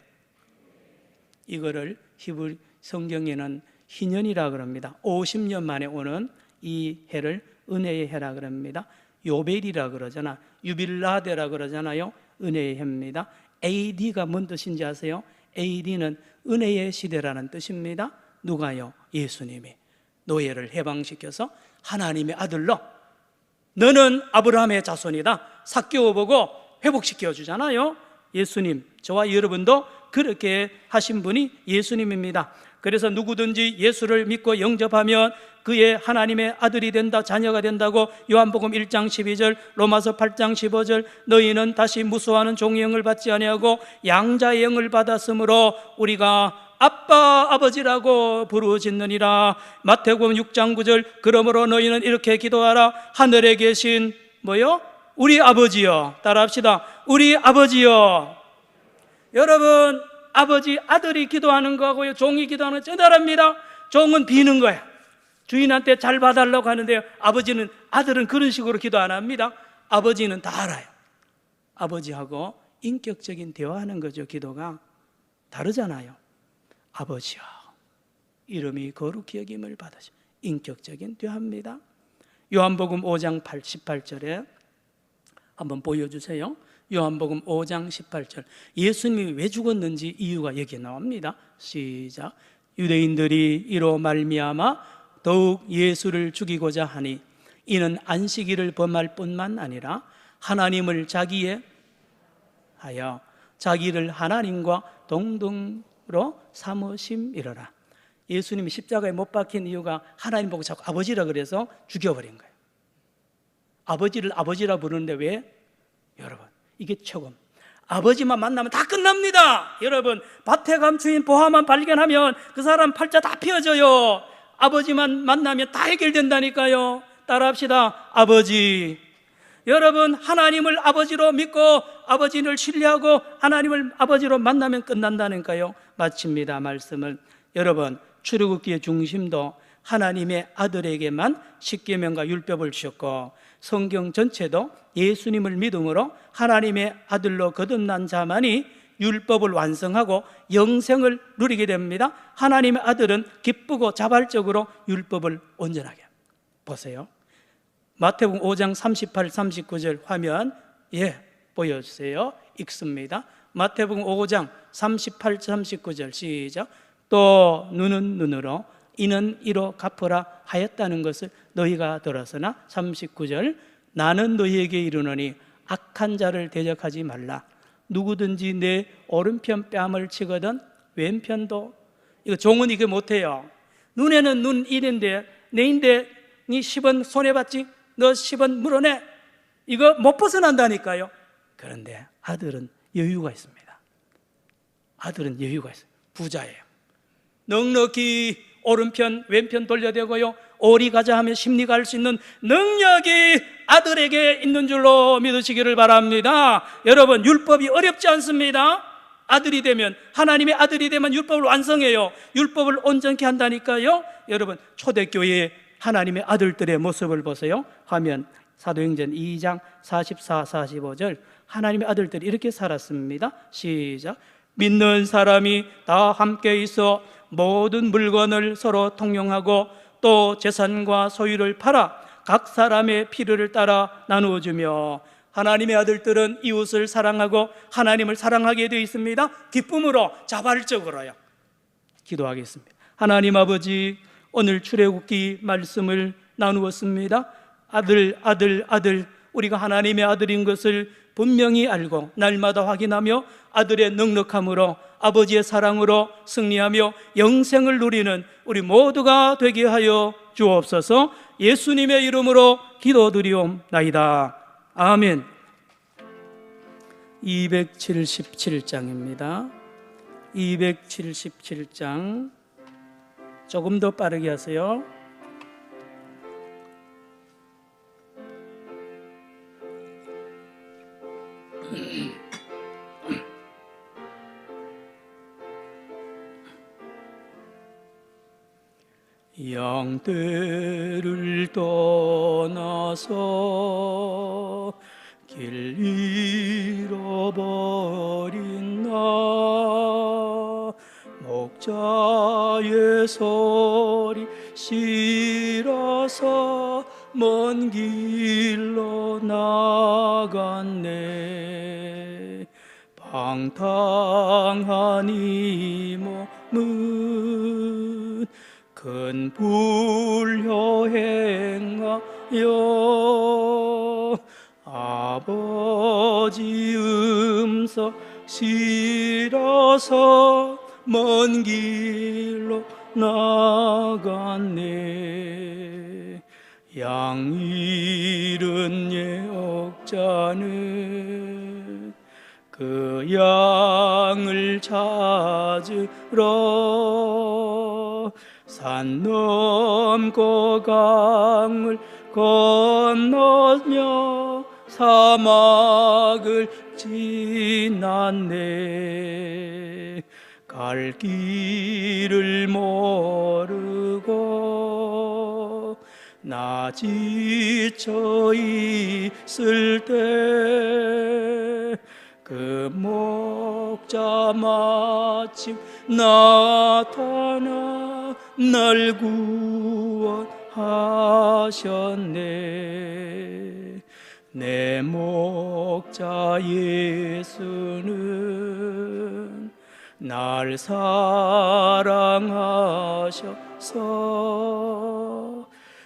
이거를 히브리 성경에는 희년이라 그럽니다. 50년 만에 오는 이 해를 은혜의 해라 그럽니다. 요벨이라 그러잖아. 유빌라데라 그러잖아요. 은혜의 해입니다. AD가 뭔 뜻인지 아세요? AD는 은혜의 시대라는 뜻입니다. 누가요? 예수님이 노예를 해방시켜서 하나님의 아들로, 너는 아브라함의 자손이다, 삭개오 보고 회복시켜 주잖아요. 예수님, 저와 여러분도 그렇게 하신 분이 예수님입니다. 그래서 누구든지 예수를 믿고 영접하면 그의 하나님의 아들이 된다, 자녀가 된다고 요한복음 1장 12절, 로마서 8장 15절, 너희는 다시 무수하는 종의 영을 받지 아니하고 양자의 영을 받았으므로 우리가 아빠 아버지라고 부르짖느니라. 마태복음 6장 9절, 그러므로 너희는 이렇게 기도하라. 하늘에 계신 뭐요? 우리 아버지여. 따라합시다. 우리 아버지여. 여러분, 아버지, 아들이 기도하는 거하고요, 종이 기도하는 거 다릅니다. 종은 비는 거야. 주인한테 잘 봐달라고 하는데요, 아버지는, 아들은 그런 식으로 기도 안 합니다. 아버지는 다 알아요. 아버지하고 인격적인 대화하는 거죠. 기도가 다르잖아요. 아버지여, 이름이 거룩히 여김을 받으시. 인격적인 대화입니다. 요한복음 5장 18절에 한번 보여주세요. 요한복음 5장 18절. 예수님이 왜 죽었는지 이유가 여기에 나옵니다. 시작. 유대인들이 이로 말미암아 더욱 예수를 죽이고자 하니 이는 안식일을 범할 뿐만 아니라 하나님을 자기의 하여 자기를 하나님과 동등으로 삼으심이로라. 예수님이 십자가에 못 박힌 이유가 하나님 보고 자꾸 아버지라 그래서 죽여버린 거예요. 아버지를 아버지라 부르는데 왜? 여러분, 이게 최고. 아버지만 만나면 다 끝납니다. 여러분, 밭에 감추인 보화만 발견하면 그 사람 팔자 다 펴져요. 아버지만 만나면 다 해결된다니까요. 따라합시다. 아버지. 여러분, 하나님을 아버지로 믿고 아버지를 신뢰하고 하나님을 아버지로 만나면 끝난다니까요. 마칩니다. 말씀을. 여러분, 출애굽기의 중심도 하나님의 아들에게만 십계명과 율법을 주셨고, 성경 전체도 예수님을 믿음으로 하나님의 아들로 거듭난 자만이 율법을 완성하고 영생을 누리게 됩니다. 하나님의 아들은 기쁘고 자발적으로 율법을 온전하게. 보세요. 마태복음 5장 38, 39절 화면 보여주세요. 읽습니다. 마태복음 5장 38, 39절 시작. 또 눈은 눈으로 이는 이로 갚으라 하였다는 것을 너희가 들었으나 39절, 나는 너희에게 이르노니 악한 자를 대적하지 말라. 누구든지 내 오른편 뺨을 치거든 왼편도. 이거 종은 이게 못해요. 눈에는 눈 1인데 내인데 니 10원 손해봤지? 너 10원 물어내. 이거 못 벗어난다니까요. 그런데 아들은 여유가 있습니다. 아들은 여유가 있어요. 부자예요. 넉넉히 오른편 왼편 돌려대고요, 오리 가자 하면 심리 갈 수 있는 능력이 아들에게 있는 줄로 믿으시기를 바랍니다. 여러분, 율법이 어렵지 않습니다. 아들이 되면, 하나님의 아들이 되면 율법을 완성해요. 율법을 온전케 한다니까요. 여러분, 초대교회의 하나님의 아들들의 모습을 보세요. 화면 사도행전 2장 44, 45절. 하나님의 아들들이 이렇게 살았습니다. 시작. 믿는 사람이 다 함께 있어 모든 물건을 서로 통용하고 또 재산과 소유를 팔아 각 사람의 필요를 따라 나누어 주며, 하나님의 아들들은 이웃을 사랑하고 하나님을 사랑하게 되어 있습니다. 기쁨으로, 자발적으로요. 기도하겠습니다. 하나님 아버지, 오늘 출애굽기 말씀을 나누었습니다. 아들, 아들, 아들, 우리가 하나님의 아들인 것을 분명히 알고 날마다 확인하며 아들의 넉넉함으로, 아버지의 사랑으로 승리하며 영생을 누리는 우리 모두가 되게 하여 주옵소서. 예수님의 이름으로 기도드리옵나이다. 아멘. 277장입니다. 277장. 조금 더 빠르게 하세요. 양떼를 떠나서 길 잃어버린 나, 목자의 소리 싫어서 먼 길로 나갔네. 방탕한 이 몸은 큰 불효행하여 아버지 음성 싫어서 먼 길로 나갔네. 양 잃은 예옥자는 그 양을 찾으러 산 넘고 강을 건너며 사막을 지났네. 갈 길을 모르고 나 지쳐 있을 때 그 목자 마침 나타나 날 구원하셨네. 내 목자 예수는 날 사랑하셔서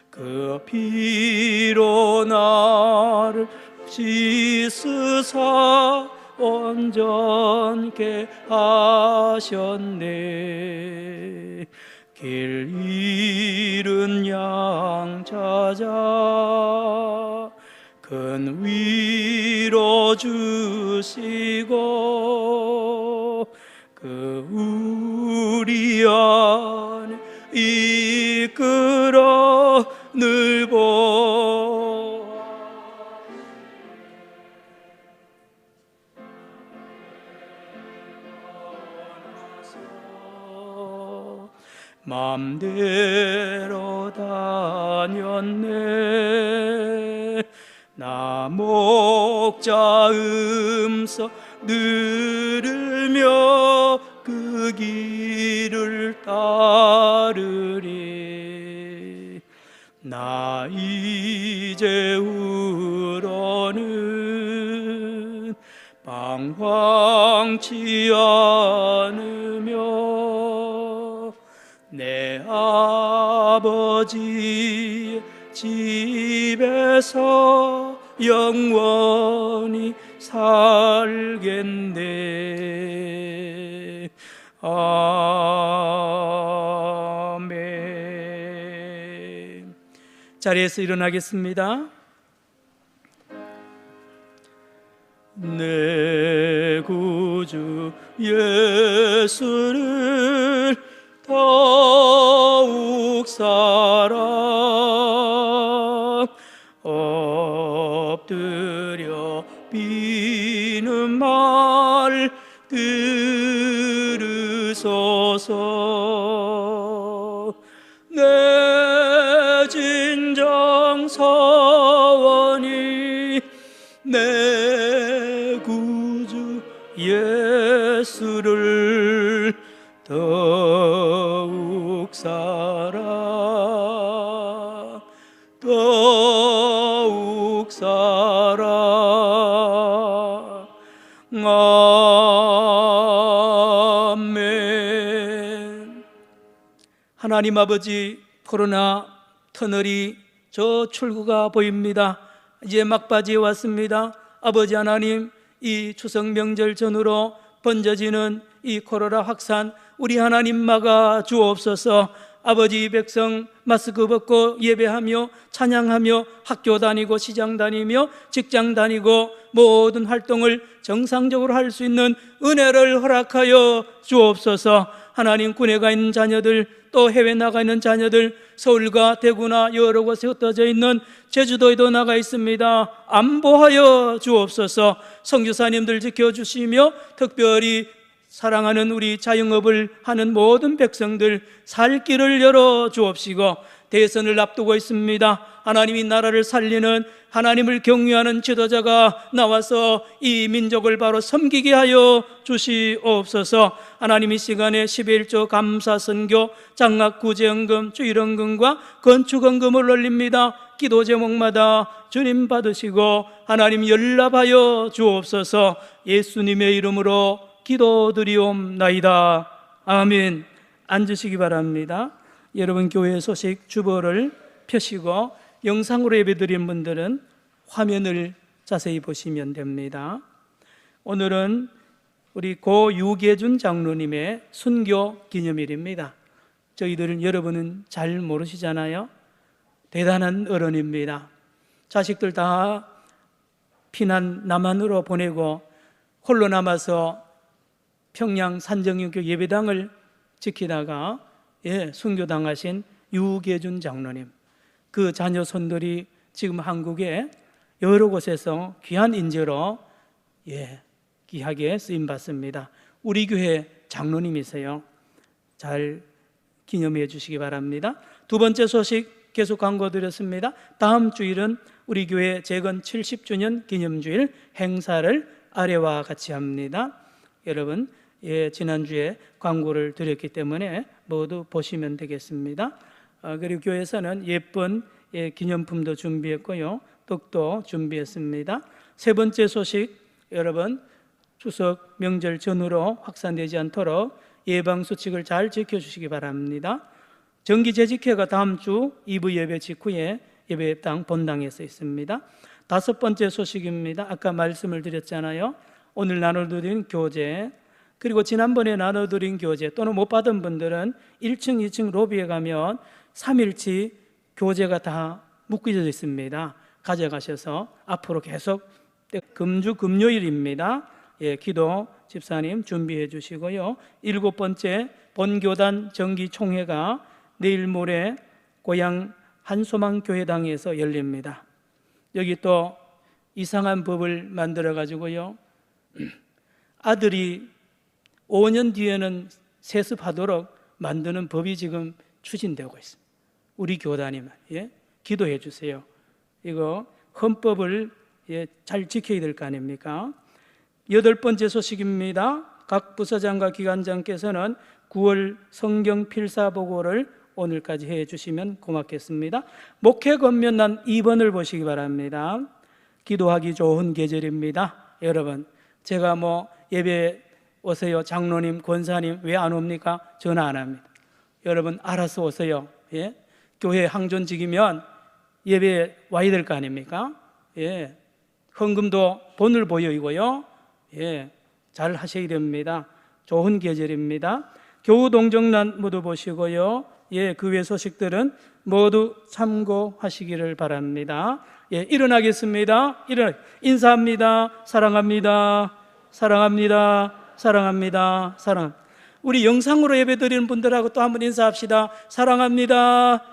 그 피로 나를 씻으사 온전케 하셨네. 길 잃은 양 찾아 큰 위로 주시고 그 우리 안에 이끌어 늘 보아. 맘대로 다녔네. 나 목자 음성 들으며 그 길을 따르리. 나 이제 후로는 방황치 않으며 내 아버지의 집에서 영원히 살겠네. 아멘. 자리에서 일어나겠습니다. 내 구주 예수를 더욱 사랑 엎드려 비는 말 들으소서. 내 진정 서원이 내 구주 예수를 더욱 사랑 더욱 사랑. 아멘. 하나님 아버지, 코로나 터널이 저 출구가 보입니다. 이제 막바지에 왔습니다. 아버지 하나님, 이 추석 명절 전후로 번져지는 이 코로나 확산 우리 하나님 막아 주옵소서. 아버지, 백성 마스크 벗고 예배하며 찬양하며 학교 다니고 시장 다니며 직장 다니고 모든 활동을 정상적으로 할 수 있는 은혜를 허락하여 주옵소서. 하나님, 군에 가 있는 자녀들, 또 해외 나가 있는 자녀들, 서울과 대구나 여러 곳에 흩어져 있는 제주도에도 나가 있습니다. 안보하여 주옵소서. 선교사님들 지켜주시며 특별히 사랑하는 우리 자영업을 하는 모든 백성들 살 길을 열어 주옵시고, 대선을 앞두고 있습니다. 하나님이 나라를 살리는, 하나님을 경외하는 지도자가 나와서 이 민족을 바로 섬기게 하여 주시옵소서. 하나님, 이 시간에 11조 감사선교, 장학구제헌금, 주일헌금과 건축헌금을 올립니다. 기도 제목마다 주님 받으시고 하나님 연락하여 주옵소서. 예수님의 이름으로 기도드리옵나이다. 아멘. 앉으시기 바랍니다. 여러분, 교회 소식 주보를 펴시고 영상으로 예배드린 분들은 화면을 자세히 보시면 됩니다. 오늘은 우리 고 유계준 장로님의 순교 기념일입니다. 저희들은, 여러분은 잘 모르시잖아요. 대단한 어른입니다. 자식들 다 피난 남한으로 보내고 홀로 남아서 평양 산정유교 예배당을 지키다가 순교당하신 유계준 장로님, 그 자녀 손들이 지금 한국에 여러 곳에서 귀한 인재로 귀하게 쓰임받습니다. 우리 교회 장로님이세요. 잘 기념해 주시기 바랍니다. 두 번째 소식 계속 광고 드렸습니다. 다음 주일은 우리 교회 재건 70주년 기념주일 행사를 아래와 같이 합니다. 여러분, 지난주에 광고를 드렸기 때문에 모두 보시면 되겠습니다. 그리고 교회에서는 예쁜 기념품도 준비했고요, 떡도 준비했습니다. 세 번째 소식, 여러분, 추석 명절 전후로 확산되지 않도록 예방수칙을 잘 지켜주시기 바랍니다. 정기재직회가 다음 주 2부 예배 직후에 예배당 본당에서 있습니다. 다섯 번째 소식입니다. 아까 말씀을 드렸잖아요. 오늘 나눠드린 교재, 그리고 지난번에 나눠드린 교재 또는 못 받은 분들은 1층, 2층 로비에 가면 3일치 교재가 다 묶여져 있습니다. 가져가셔서 앞으로 계속, 금주 금요일입니다. 기도 집사님 준비해 주시고요. 7번째 본교단 정기총회가 내일 모레 고향 한소망교회당에서 열립니다. 여기 또 이상한 법을 만들어 가지고요, 아들이 5년 뒤에는 세습하도록 만드는 법이 지금 추진되고 있습니다. 우리 교단이만 기도해 주세요. 이거 헌법을 잘 지켜야 될 거 아닙니까? 8번째 소식입니다. 각 부서장과 기관장께서는 9월 성경 필사 보고를 오늘까지 해 주시면 고맙겠습니다. 목회 건면란 2번을 보시기 바랍니다. 기도하기 좋은 계절입니다. 여러분, 제가 예배 오세요, 장로님, 권사님 왜 안 옵니까? 전화 안 합니다. 여러분, 알아서 오세요. 교회 항존직이면 예배 와야 될 거 아닙니까? 헌금도 돈을 보여이고요. 잘 하셔야 됩니다. 좋은 계절입니다. 교우 동정란 모두 보시고요. 그 외 소식들은 모두 참고하시기를 바랍니다. 일어나겠습니다. 인사합니다. 사랑합니다. 사랑합니다. 사랑합니다. 우리 영상으로 예배드리는 분들하고 또 한번 인사합시다. 사랑합니다.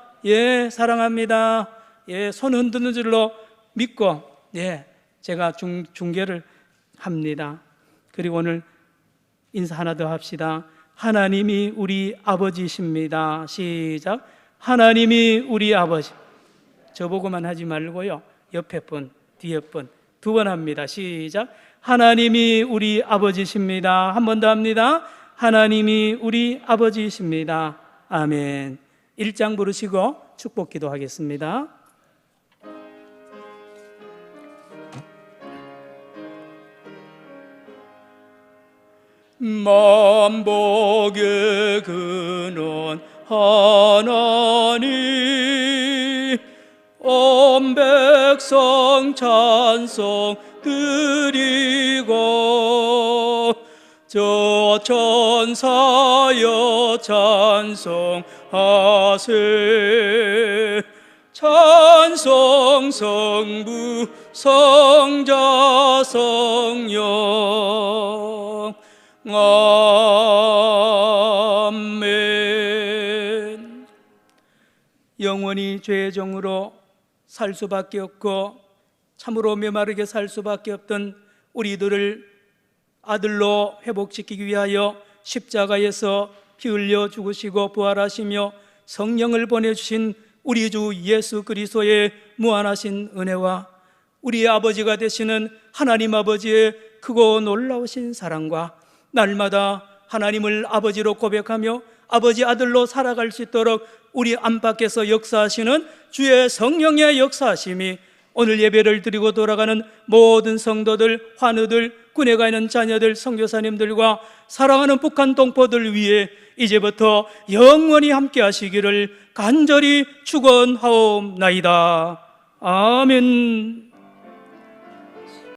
사랑합니다. 손 흔드는 줄로 믿고 제가 중계를 합니다. 그리고 오늘 인사 하나 더 합시다. 하나님이 우리 아버지십니다. 시작. 하나님이 우리 아버지. 저보고만 하지 말고요, 옆에 분, 뒤에 분, 두 번 합니다. 시작. 하나님이 우리 아버지십니다. 한 번 더 합니다. 하나님이 우리 아버지십니다. 아멘. 1장 부르시고 축복 기도하겠습니다. 만복의 근원 하나님, 온 백성 찬송 드리고 저 천사여 찬송하세. 찬송 성부 성자 성령. 아멘. 영원히 죄의 종으로 살 수밖에 없고 참으로 메마르게 살 수밖에 없던 우리들을 아들로 회복시키기 위하여 십자가에서 피 흘려 죽으시고 부활하시며 성령을 보내주신 우리 주 예수 그리스도의 무한하신 은혜와 우리의 아버지가 되시는 하나님 아버지의 크고 놀라우신 사랑과 날마다 하나님을 아버지로 고백하며 아버지 아들로 살아갈 수 있도록 우리 안팎에서 역사하시는 주의 성령의 역사하심이 오늘 예배를 드리고 돌아가는 모든 성도들, 환우들, 군에 가 있는 자녀들, 선교사님들과 사랑하는 북한 동포들 위해 이제부터 영원히 함께 하시기를 간절히 축원하옵나이다. 아멘.